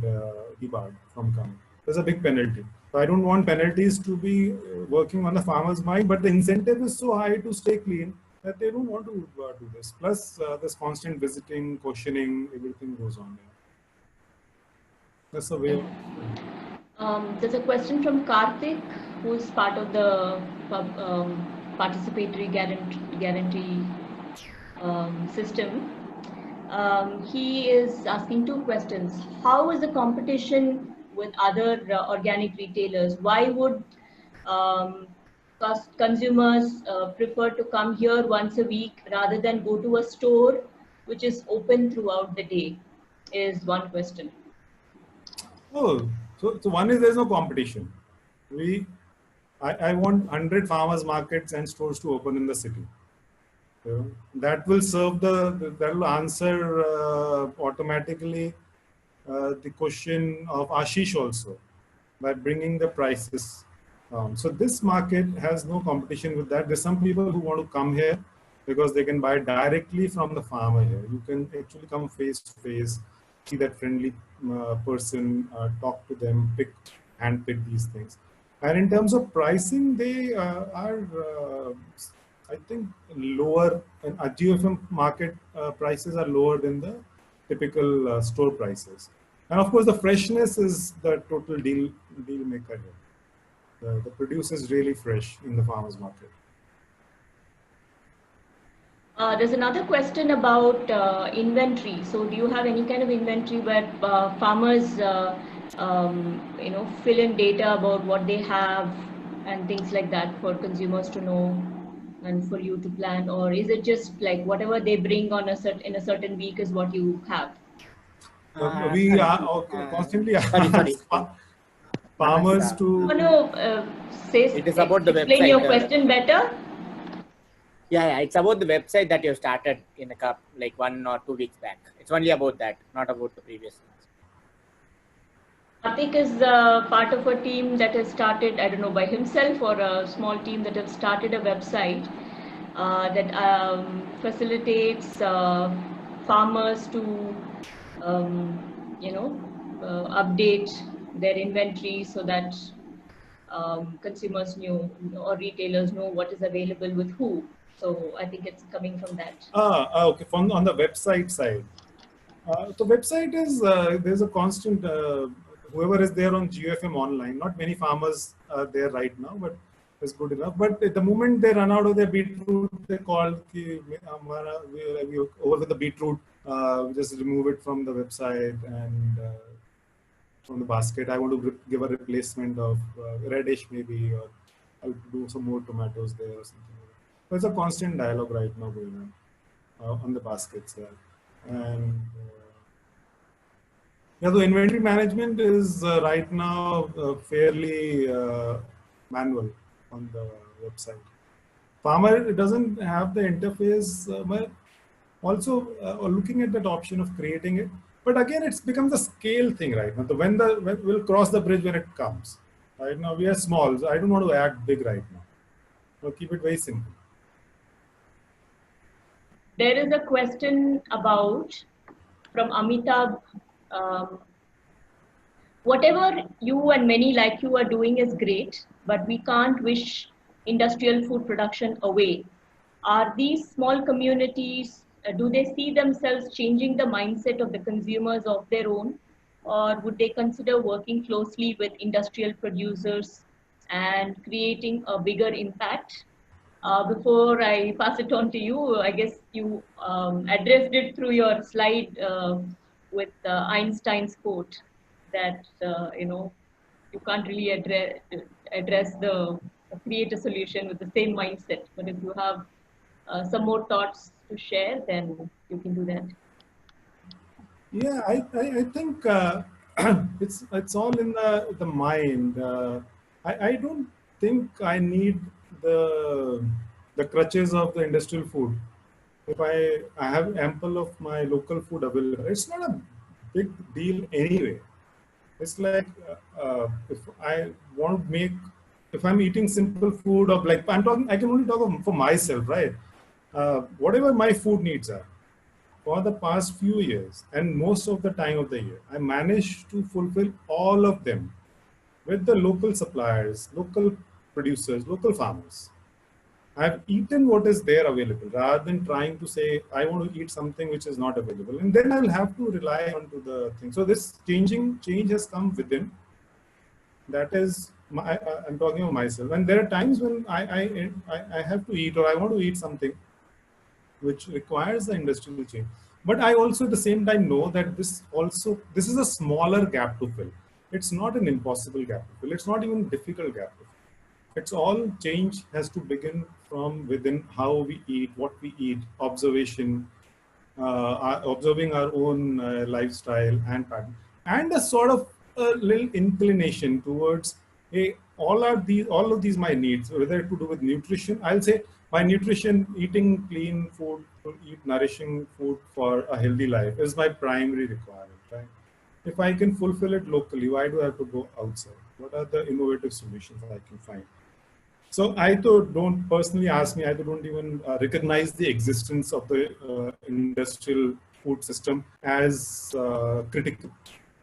debarred from coming. There's a big penalty. So I don't want penalties to be working on the farmer's mind, but the incentive is so high to stay clean that they don't want to do this. Plus, this constant visiting, questioning, everything goes on there. That's the way. There's a question from Karthik, who's part of the participatory guarantee system. He is asking two questions. How is the competition with other organic retailers? Why would consumers prefer to come here once a week rather than go to a store which is open throughout the day? Is one question. Oh, so one is there's no competition. I want 100 farmers markets and stores to open in the city. That will serve that will answer automatically the question of Ashish also, by bringing the prices down. So this market has no competition with that. There's some people who want to come here because they can buy directly from the farmer here. You can actually come face to face, see that friendly person, talk to them, hand pick these things. And in terms of pricing, they are, I think, lower. And GFM market prices are lower than the typical store prices. And of course, the freshness is the total deal maker here. The produce is really fresh in the farmers market. There's another question about inventory. So, do you have any kind of inventory where farmers, fill in data about what they have and things like that for consumers to know and for you to plan, or is it just like whatever they bring on in a certain week is what you have? We are constantly farmers to. It is about the website. Explain your question better. Yeah, it's about the website that you started in like 1 or 2 weeks back. It's only about that, not about the previous ones. Karthik is part of a team that has started, I don't know, by himself or a small team that have started a website that facilitates farmers to, update their inventory so that consumers know or retailers know what is available with who. So I think it's coming from that. Okay. On the website side, the website is there's a constant. Whoever is there on GFM online, not many farmers are there right now, but it's good enough. But at the moment they run out of their beetroot, they call we over with the beetroot. Just remove it from the website and from the basket. I want to give a replacement of radish maybe, or I'll do some more tomatoes there or something. There's a constant dialogue right now going on the baskets there. And the inventory management is right now fairly manual on the website. Farmer doesn't have the interface, but also looking at that option of creating it, But again, it's becomes a scale thing right now. When we'll cross the bridge when it comes. Right now we are small, so I don't want to act big right now. So keep it very simple. There is a question about from Amitabh. Whatever you and many like you are doing is great, but we can't wish industrial food production away. Are these small communities, do they see themselves changing the mindset of the consumers of their own? Or would they consider working closely with industrial producers and creating a bigger impact? Before I pass it on to you, I guess you addressed it through your slide with Einstein's quote that you can't really address the create a solution with the same mindset. But if you have some more thoughts to share, then you can do that. Yeah, I think it's all in the mind. I don't think I need the crutches of the industrial food. If I have ample of my local food available, it's not a big deal anyway. It's like if I want to make, if I'm eating simple food of like I'm talking, I can only talk for myself, right? Whatever my food needs are for the past few years and most of the time of the year, I managed to fulfill all of them with the local suppliers, local producers, local farmers. I've eaten what is there available rather than trying to say, I want to eat something which is not available. And then I'll have to rely on to the thing. So this change has come within. That is, I'm talking of myself. And there are times when I have to eat or I want to eat something which requires the industrial change. But I also at the same time know that this is a smaller gap to fill. It's not an impossible gap to fill. It's not even a difficult gap to fill. It's all change has to begin from within how we eat, what we eat, observation, observing our own lifestyle and pattern, and a sort of a little inclination towards all of these my needs, whether to do with nutrition. I'll say my nutrition, eating clean food, to eat nourishing food for a healthy life is my primary requirement. Right? If I can fulfill it locally, why do I have to go outside? What are the innovative solutions I can find? So I don't personally ask me, I don't even recognize the existence of the industrial food system as critical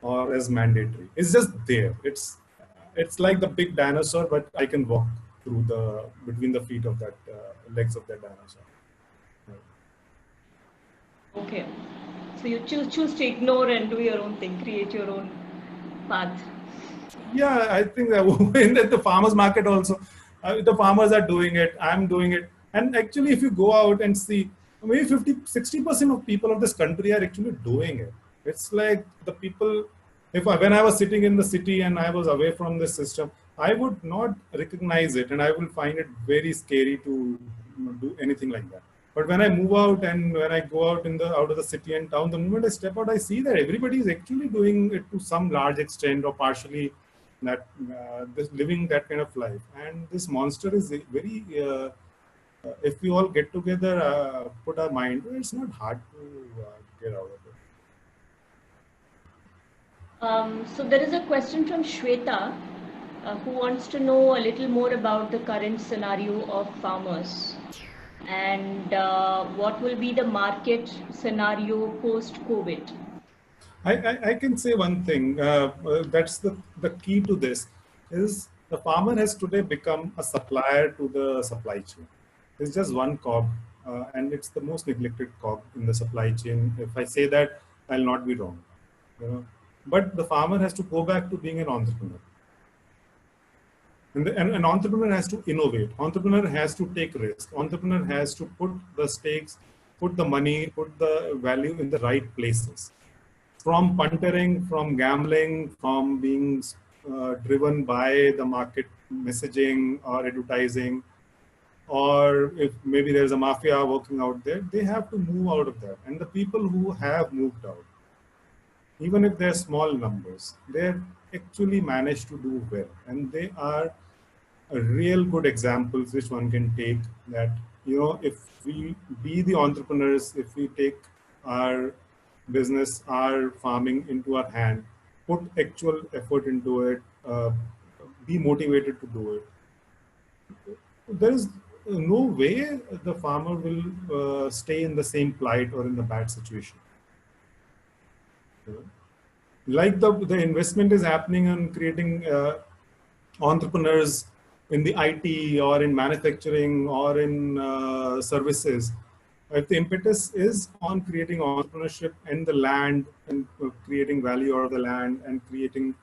or as mandatory. It's just there. It's like the big dinosaur, but I can walk through between the feet of that legs of that dinosaur. Okay. So you choose to ignore and do your own thing, create your own path. Yeah, I think that in the farmers market also, the farmers are doing it, I'm doing it. And actually, if you go out and see, maybe 60% of people of this country are actually doing it. It's like the people, when I was sitting in the city and I was away from this system, I would not recognize it and I will find it very scary to do anything like that. But when I move out and when I go out out of the city and town, the moment I step out, I see that everybody is actually doing it to some large extent or partially that living that kind of life. And this monster is very, if we all get together, put our mind, it's not hard to get out of it. So there is a question from Shweta who wants to know a little more about the current scenario of farmers and what will be the market scenario post-COVID. I can say one thing, that's the key to this, is the farmer has today become a supplier to the supply chain. It's just one cog, and it's the most neglected cog in the supply chain. If I say that, I'll not be wrong. But the farmer has to go back to being an entrepreneur. And an entrepreneur has to innovate. Entrepreneur has to take risk. Entrepreneur has to put the stakes, put the money, put the value in the right places. From puntering, from gambling, from being driven by the market messaging or advertising, or if maybe there's a mafia working out there, they have to move out of that. And the people who have moved out, even if they're small numbers, they actually managed to do well. And they are real good examples which one can take that, if we be the entrepreneurs, if we take our business our farming into our hand, put actual effort into it, be motivated to do it. There is no way the farmer will stay in the same plight or in the bad situation. Like the investment is happening on creating entrepreneurs in the IT or in manufacturing or in services. If the impetus is on creating entrepreneurship in the land and creating value out of the land and creating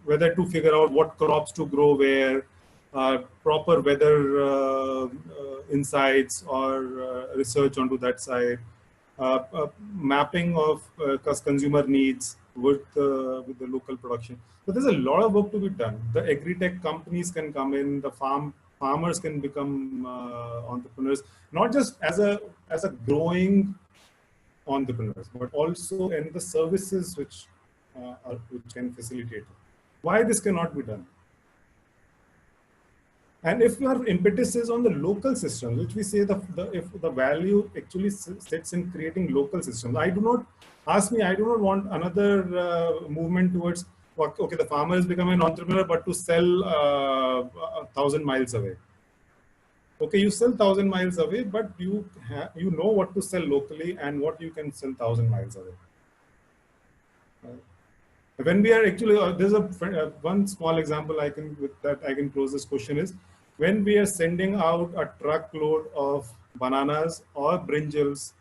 whether to figure out what crops to grow where, proper weather insights or research onto that side, mapping of consumer needs with the local production. So there's a lot of work to be done. The agri-tech companies can come in, the farmers can become entrepreneurs, not just as a growing entrepreneurs, but also in the services which can facilitate it. Why this cannot be done? And if your impetus is on the local systems, which we say if the value actually sits in creating local systems, I do not want another movement towards, okay, the farmer is becoming an entrepreneur, but to sell 1,000 miles away. Okay, you sell 1,000 miles away, but you know what to sell locally and what you can sell 1,000 miles away. When we are actually, there's one small example I can close this question is, when we are sending out a truckload of bananas or brinjals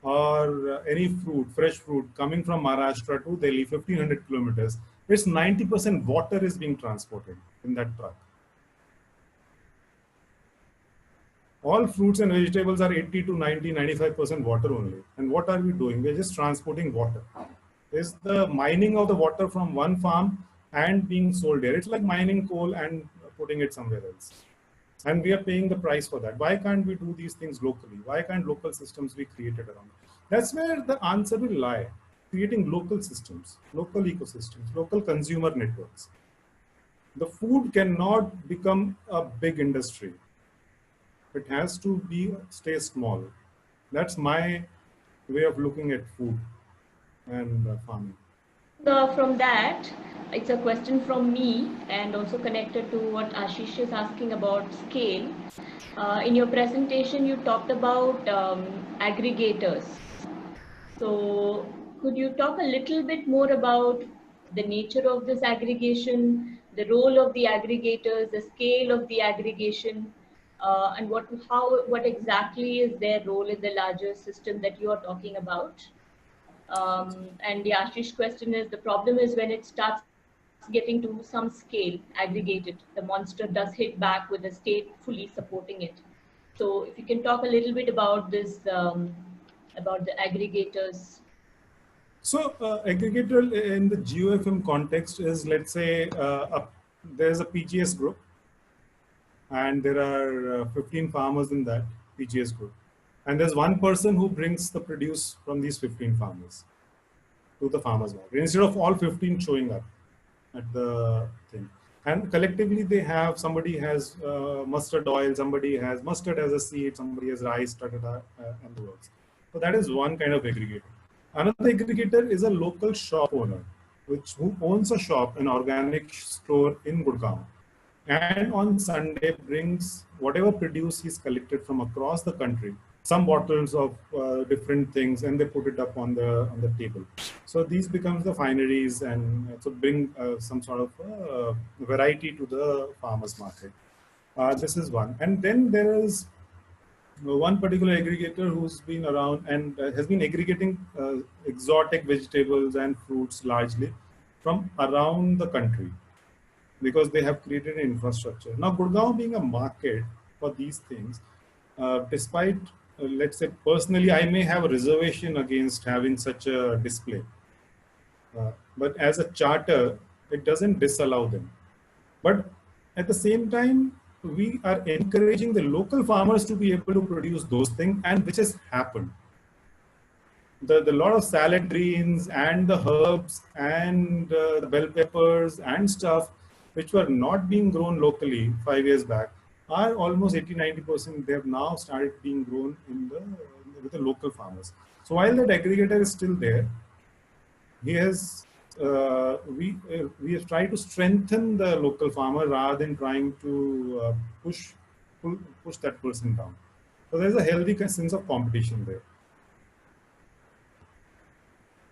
or any fruit, fresh fruit coming from Maharashtra to Delhi, 1,500 kilometers, it's 90% water is being transported in that truck. All fruits and vegetables are 80 to 90, 95% water only. And what are we doing? We're just transporting water. Is the mining of the water from one farm and being sold here. It's like mining coal and putting it somewhere else. And we are paying the price for that. Why can't we do these things locally? Why can't local systems be created around? That's where the answer will lie. Creating local systems, local ecosystems, local consumer networks. The food cannot become a big industry. It has to stay small. That's my way of looking at food and farming. From that, it's a question from me and also connected to what Ashish is asking about scale. In your presentation, you talked about aggregators. So could you talk a little bit more about the nature of this aggregation, the role of the aggregators, the scale of the aggregation, and what exactly is their role in the larger system that you are talking about? And the Ashish question is, the problem is when it starts getting to some scale, aggregated, the monster does hit back with the state fully supporting it. So if you can talk a little bit about this, about the aggregators. So aggregator in the GeoFM context is, let's say, there's a PGS group, and there are 15 farmers in that PGS group. And there's one person who brings the produce from these 15 farmers to the farmers market, instead of all 15 showing up at the thing. And collectively they have, somebody has mustard oil, somebody has mustard as a seed, somebody has rice, and the works. So that is one kind of aggregator. Another aggregator is a local shop owner, who owns a shop, an organic store in Gurgaon, and on Sunday brings whatever produce he's collected from across the country, some bottles of different things, and they put it up on the table. So these becomes the fineries, and so bring some sort of variety to the farmers market. This is one. And then there is one particular aggregator who's been around and has been aggregating exotic vegetables and fruits largely from around the country, because they have created an infrastructure. Now, Gurgaon being a market for these things, despite, let's say, personally, I may have a reservation against having such a display. But as a charter, it doesn't disallow them. But at the same time, we are encouraging the local farmers to be able to produce those things, and which has happened. The lot of salad greens and the herbs and the bell peppers and stuff which were not being grown locally 5 years back are almost 80-90%. They have now started being grown with the local farmers. So while that aggregator is still there, he has we have tried to strengthen the local farmer rather than trying to push that person down. So there's a healthy sense of competition there.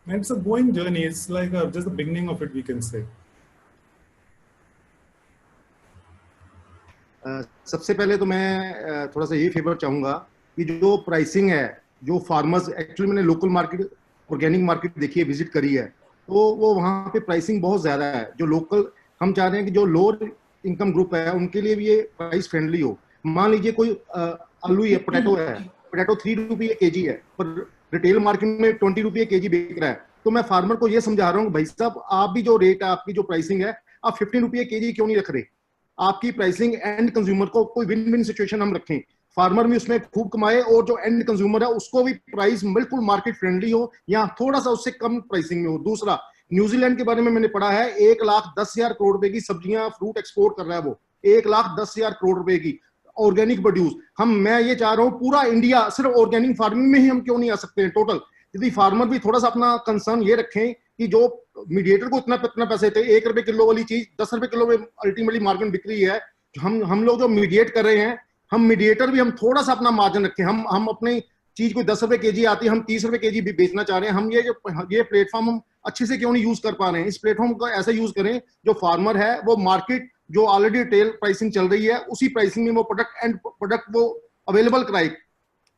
And it's a going journey. It's like just the beginning of it, we can say. सबसे पहले तो मैं थोड़ा सा ये favour चाहूंगा कि जो प्राइसिंग है, जो फार्मर्स, एक्चुअली मैंने लोकल मार्केट, ऑर्गेनिक मार्केट देखी है, विजिट करी है, तो वो वहाँ पे प्राइसिंग बहुत ज्यादा है. जो लोकल, हम चाह रहे हैं कि जो लोअर इनकम ग्रुप है उनके लिए भी ये प्राइस फ्रेंडली हो. मान लीजिए कोई आलू है, पोटैटो 3 रुपये केजी है, पर रिटेल मार्केट में 20 रुपये केजी बिक रहा है. तो मैं फार्मर को ये समझा रहा हूँ, भाई साहब आप भी जो रेट है, आपकी जो प्राइसिंग है, आप 15 रुपये केजी क्यों नहीं रख रहे? आपकी प्राइसिंग एंड कंज्यूमर को कोई विन विन सिचुएशन हम रखें, फार्मर भी उसमें खूब कमाए और जो एंड कंज्यूमर है उसको भी प्राइस बिल्कुल मार्केट फ्रेंडली हो या थोड़ा सा उससे कम प्राइसिंग में हो. दूसरा, न्यूजीलैंड के बारे में मैंने पढ़ा है, 1,10,000 करोड़ रुपए की सब्जियां, फ्रूट एक्सपोर्ट कर रहा है वो, 1,10,000 करोड़ रुपए की ऑर्गेनिक प्रोड्यूस. मैं ये चाह रहा हूँ पूरा इंडिया सिर्फ ऑर्गेनिक फार्मिंग में ही हम क्यों नहीं आ सकते हैं टोटल? यदि फार्मर भी थोड़ा सा अपना कंसर्न ये रखें कि जो मीडिएटर को इतना पैसे थे, 1 रुपए किलो वाली चीज 10 रुपए किलो में अल्टीमेटली मार्केट बिक रही है. हम लोग जो मीडिएट कर रहे हैं, हम मीडिएटर भी हम थोड़ा सा अपना मार्जिन रखें. हम अपनी चीज कोई 10 रुपए केजी आती है, हम 30 रुपए केजी भी बेचना चाह रहे हैं. हम ये प्लेटफॉर्म हम अच्छे से क्यों नहीं यूज कर पा रहे हैं? इस प्लेटफॉर्म को ऐसा यूज करें जो फार्मर है वो मार्केट जो ऑलरेडी रिटेल प्राइसिंग चल रही है उसी प्राइसिंग में वो प्रोडक्ट वो अवेलेबल कराए.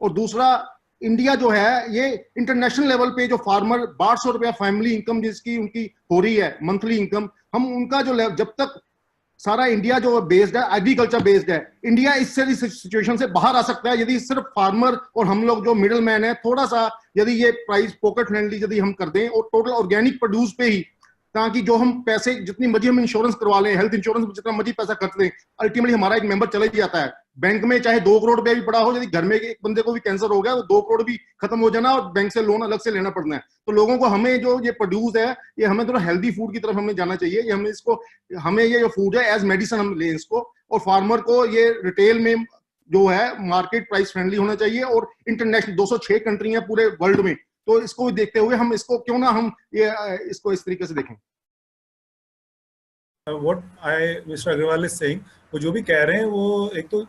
और दूसरा, इंडिया जो है ये इंटरनेशनल लेवल पे जो फार्मर 1200 रुपया फैमिली इनकम जिसकी उनकी हो रही है मंथली इनकम, हम उनका जो जब तक सारा इंडिया जो बेस्ड है, एग्रीकल्चर बेस्ड है, इंडिया इससे इस सिचुएशन से बाहर आ सकता है यदि सिर्फ फार्मर और हम लोग जो मिडिल मैन है थोड़ा सा यदि ये प्राइस पॉकेट फ्रेंडली यदि हम कर दें और टोटल ऑर्गेनिक प्रोड्यूस पे ही, ताकि जो हम पैसे जितनी मर्जी हम इंश्योरेंस करवा लें, हेल्थ इंश्योरेंस में जितना मर्जी पैसा खर्च लें, अल्टीमेटली हमारा एक मेंबर चले जाता है. बैंक में चाहे 2 करोड़ रुपया भी पड़ा हो, यदि घर में एक बंदे को भी कैंसर हो गया तो 2 करोड़ भी खत्म हो जाना और बैंक से लोन अलग से लेना पड़ना है. तो लोगों को हमें जो ये प्रोड्यूस है, ये हमें थोड़ा हेल्दी फूड की तरफ हमें जाना चाहिए. ये हमें इसको, हमें ये जो फूड है एज मेडिसिन हम लें इसको, और फार्मर को ये रिटेल में जो है मार्केट प्राइस फ्रेंडली होना चाहिए. और इंटरनेशनल 206 कंट्री है पूरे वर्ल्ड में, तो इसको देखते हुए हम इसको क्यों ना हम ये इसको इस तरीके से देखें. What Mr. Agarwal is saying, वो जो भी कह रहे हैं वो एक तो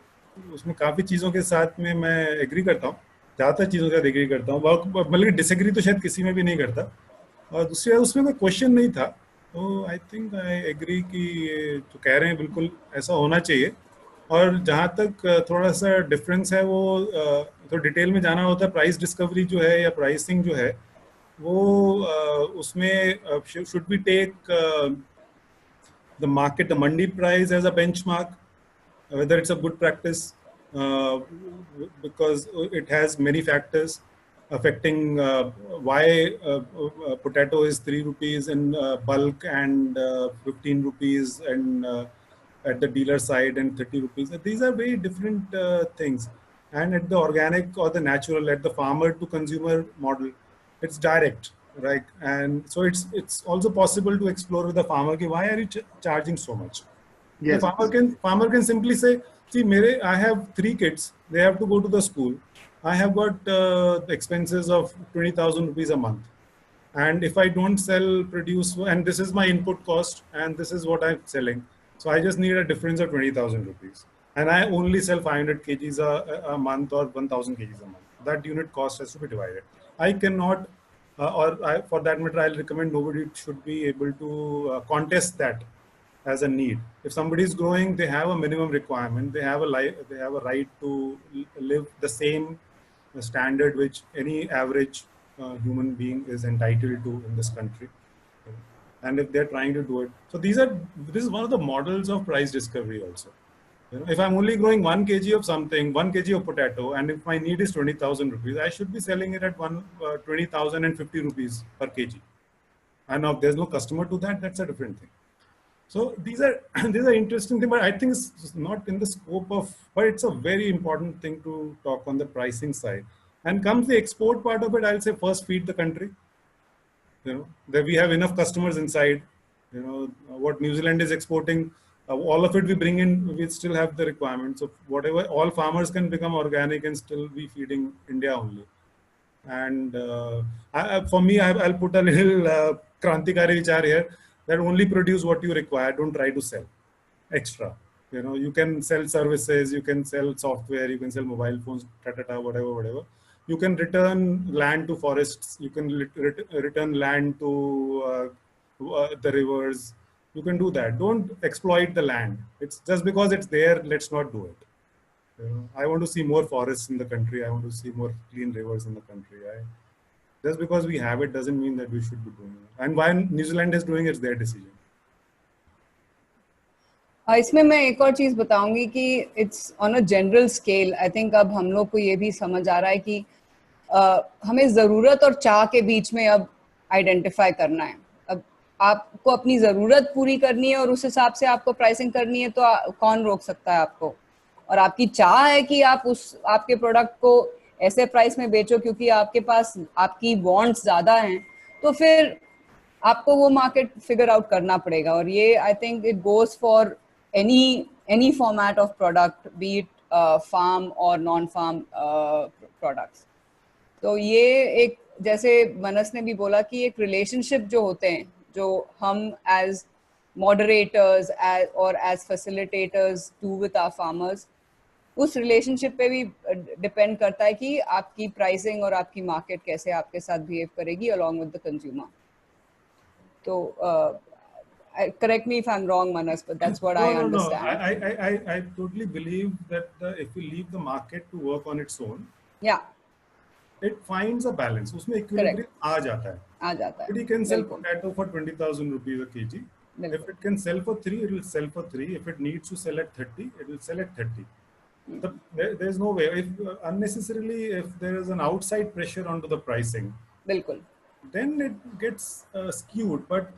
उसमें काफी चीजों के साथ में मैं एग्री करता हूँ, ज्यादातर चीजों के साथ एग्री करता हूँ, बल्कि डिसएग्री तो शायद किसी में भी नहीं करता. और दूसरी बात, उसमें कोई क्वेश्चन नहीं था, तो आई थिंक आई एग्री कि जो कह रहे हैं बिल्कुल ऐसा होना चाहिए. और जहाँ तक थोड़ा सा डिफरेंस है वो तो डिटेल में जाना होता है. प्राइस डिस्कवरी जो है या प्राइसिंग जो है वो उसमें should be take the market, the mandi price as a benchmark, whether it's a good practice, because it has many factors affecting why potato is 3 rupees in bulk and 15 rupees and at the dealer side and 30 rupees. These are very different things. And at the organic or the natural, at the farmer to consumer model, it's direct. Right, and so it's also possible to explore with the farmer ki why are you charging so much. Yes. The farmer can simply say, see, I have 3 kids, they have to go to the school, I have got the expenses of 20,000 rupees a month, and if I don't sell produce, and this is my input cost and this is what I'm selling, so I just need a difference of 20,000 rupees, and I only sell 500 kgs a month or 1,000 kgs a month. That unit cost has to be divided. I cannot for that matter, I'll recommend nobody should be able to contest that as a need. If somebody is growing, they have a minimum requirement. They have a right to live the same standard which any average human being is entitled to in this country. And if they're trying to do it, so this is one of the models of price discovery also. You know, if I'm only growing 1 kg of something, 1 kg of potato, and if my need is 20,000 rupees, I should be selling it at 20,050 rupees per kg. And now if there's no customer to that, that's a different thing. So these are interesting things, but I think it's not in the scope of, but it's a very important thing to talk on the pricing side. And comes the export part of it, I'll say first feed the country. You know, that we have enough customers inside. You know, what New Zealand is exporting, all of it we bring in, we still have the requirements of whatever, all farmers can become organic and still be feeding India only. And for me, I'll put a little Krantikari vichar here, that only produce what you require. Don't try to sell extra. You know, you can sell services, you can sell software, you can sell mobile phones, whatever. You can return land to forests. You can return land to the rivers. You can do that. Don't exploit the land. It's just because it's there. Let's not do it. You know, I want to see more forests in the country. I want to see more clean rivers in the country. Just because we have it doesn't mean that we should be doing it. And why New Zealand is doing it, it's their decision. इसमें मैं एक और चीज बताऊंगी कि it's on a general scale. I think अब हम लोग को ये भी समझ आ रहा है कि हमें ज़रूरत और चाह के बीच में अब आइडेंटिफाई करना है. अब आपको अपनी ज़रूरत पूरी करनी है और उस हिसाब से आपको प्राइसिंग करनी है, तो कौन रोक सकता है आपको. और आपकी चाह है कि आप आपके प्रोडक्ट को ऐसे प्राइस में बेचो क्योंकि आपके पास आपकी वांट्स ज़्यादा हैं, तो फिर आपको वो मार्केट फिगर आउट करना पड़ेगा. और ये I think it goes for any format of product, be it farm or non-farm products. तो ये एक, जैसे मनस ने भी बोला कि एक रिलेशनशिप जो होते हैं, जो हम as moderators or as facilitators do with our farmers, उस रिलेशनशिप पे भी डिपेंड करता है कि आपकी प्राइसिंग और आपकी मार्केट कैसे आपके साथ बिहेव करेगी along with the consumer. तो correct me if I'm wrong, Manas, but that's what I understand. I totally believe that if we leave the market to work on its own, yeah, it finds a balance. उसमें equilibrium आ जाता है. It can sell potato for 20,000 rupees a kg. If it can sell for 3, it will sell for 3. If it needs to sell at 30, it will sell at 30. There's no way. If unnecessarily, if there is an outside pressure onto the pricing, बिल्कुल, then it gets skewed. But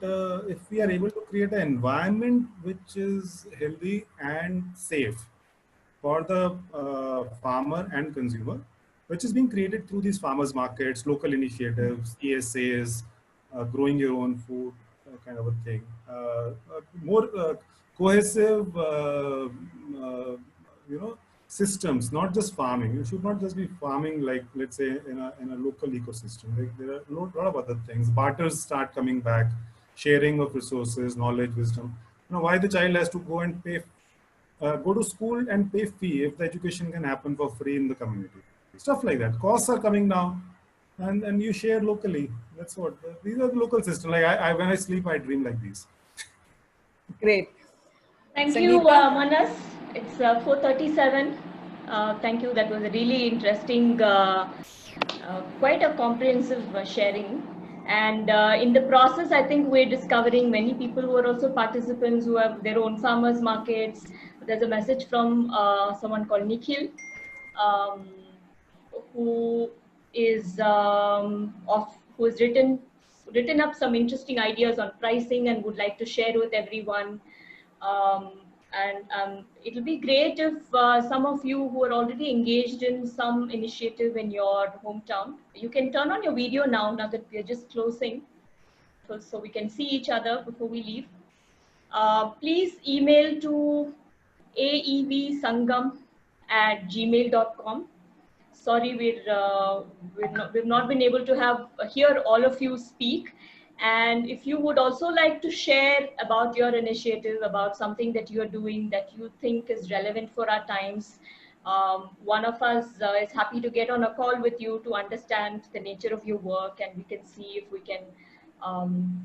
if we are able to create an environment which is healthy and safe for the farmer and consumer, which is being created through these farmers markets, local initiatives, ESAs, growing your own food, kind of a thing, more cohesive, systems, not just farming. You should not just be farming like, let's say, in a local ecosystem. Like, there are a lot of other things. Barters start coming back, sharing of resources, knowledge, wisdom. Why the child has to go and pay, go to school and pay fee if the education can happen for free in the community. Stuff like that. Costs are coming down, and you share locally. That's what. These are the local systems. Like when I sleep, I dream like these. Great. Thank you, Manas. It's 4:37. Thank you. That was a really interesting, quite a comprehensive sharing. And in the process, I think we're discovering many people who are also participants who have their own farmers markets. There's a message from someone called Nikhil, who is who's written up some interesting ideas on pricing and would like to share with everyone. It'll be great if some of you who are already engaged in some initiative in your hometown, you can turn on your video now that we're just closing, so we can see each other before we leave. Please email to aevsangam@gmail.com. Sorry, we've not been able to hear all of you speak. And if you would also like to share about your initiative, about something that you are doing that you think is relevant for our times, one of us is happy to get on a call with you to understand the nature of your work, and we can see if we can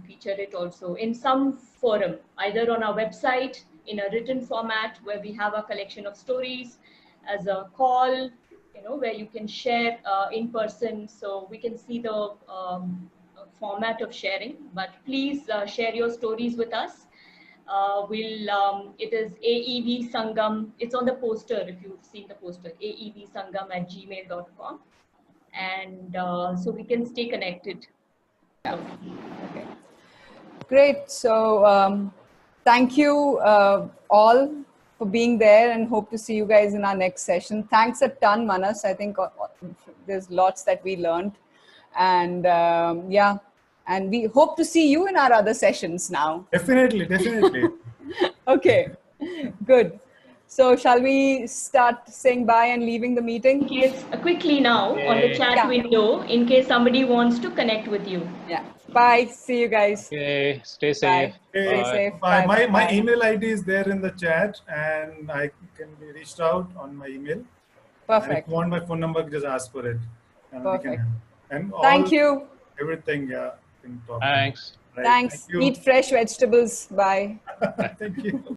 feature it also in some forum, either on our website in a written format where we have a collection of stories, as a call, where you can share in person, so we can see the format of sharing. But please share your stories with us. It is AEV Sangam. It's on the poster if you've seen the poster. aevsangam@gmail.com, and so we can stay connected. Yeah. Okay. Great. So thank you all for being there, and hope to see you guys in our next session. Thanks a ton, Manas. I think there's lots that we learned. And yeah, and we hope to see you in our other sessions now. Definitely. Okay, good. So shall we start saying bye and leaving the meeting? In case, quickly now on the Okay. chat Yeah. window, in case somebody wants to connect with you. Yeah. Bye. See you guys. Okay, stay Bye. safe. Stay Bye. safe. Bye. Bye. My Bye. email ID is there in the chat, and I can be reached out on my email. And if Perfect. you want my phone number, just ask for it. And we Perfect. can, and all, Thank you. everything, yeah, can talk. Thanks. Right. Thanks. Thank you. Eat fresh vegetables. Bye. Thank you.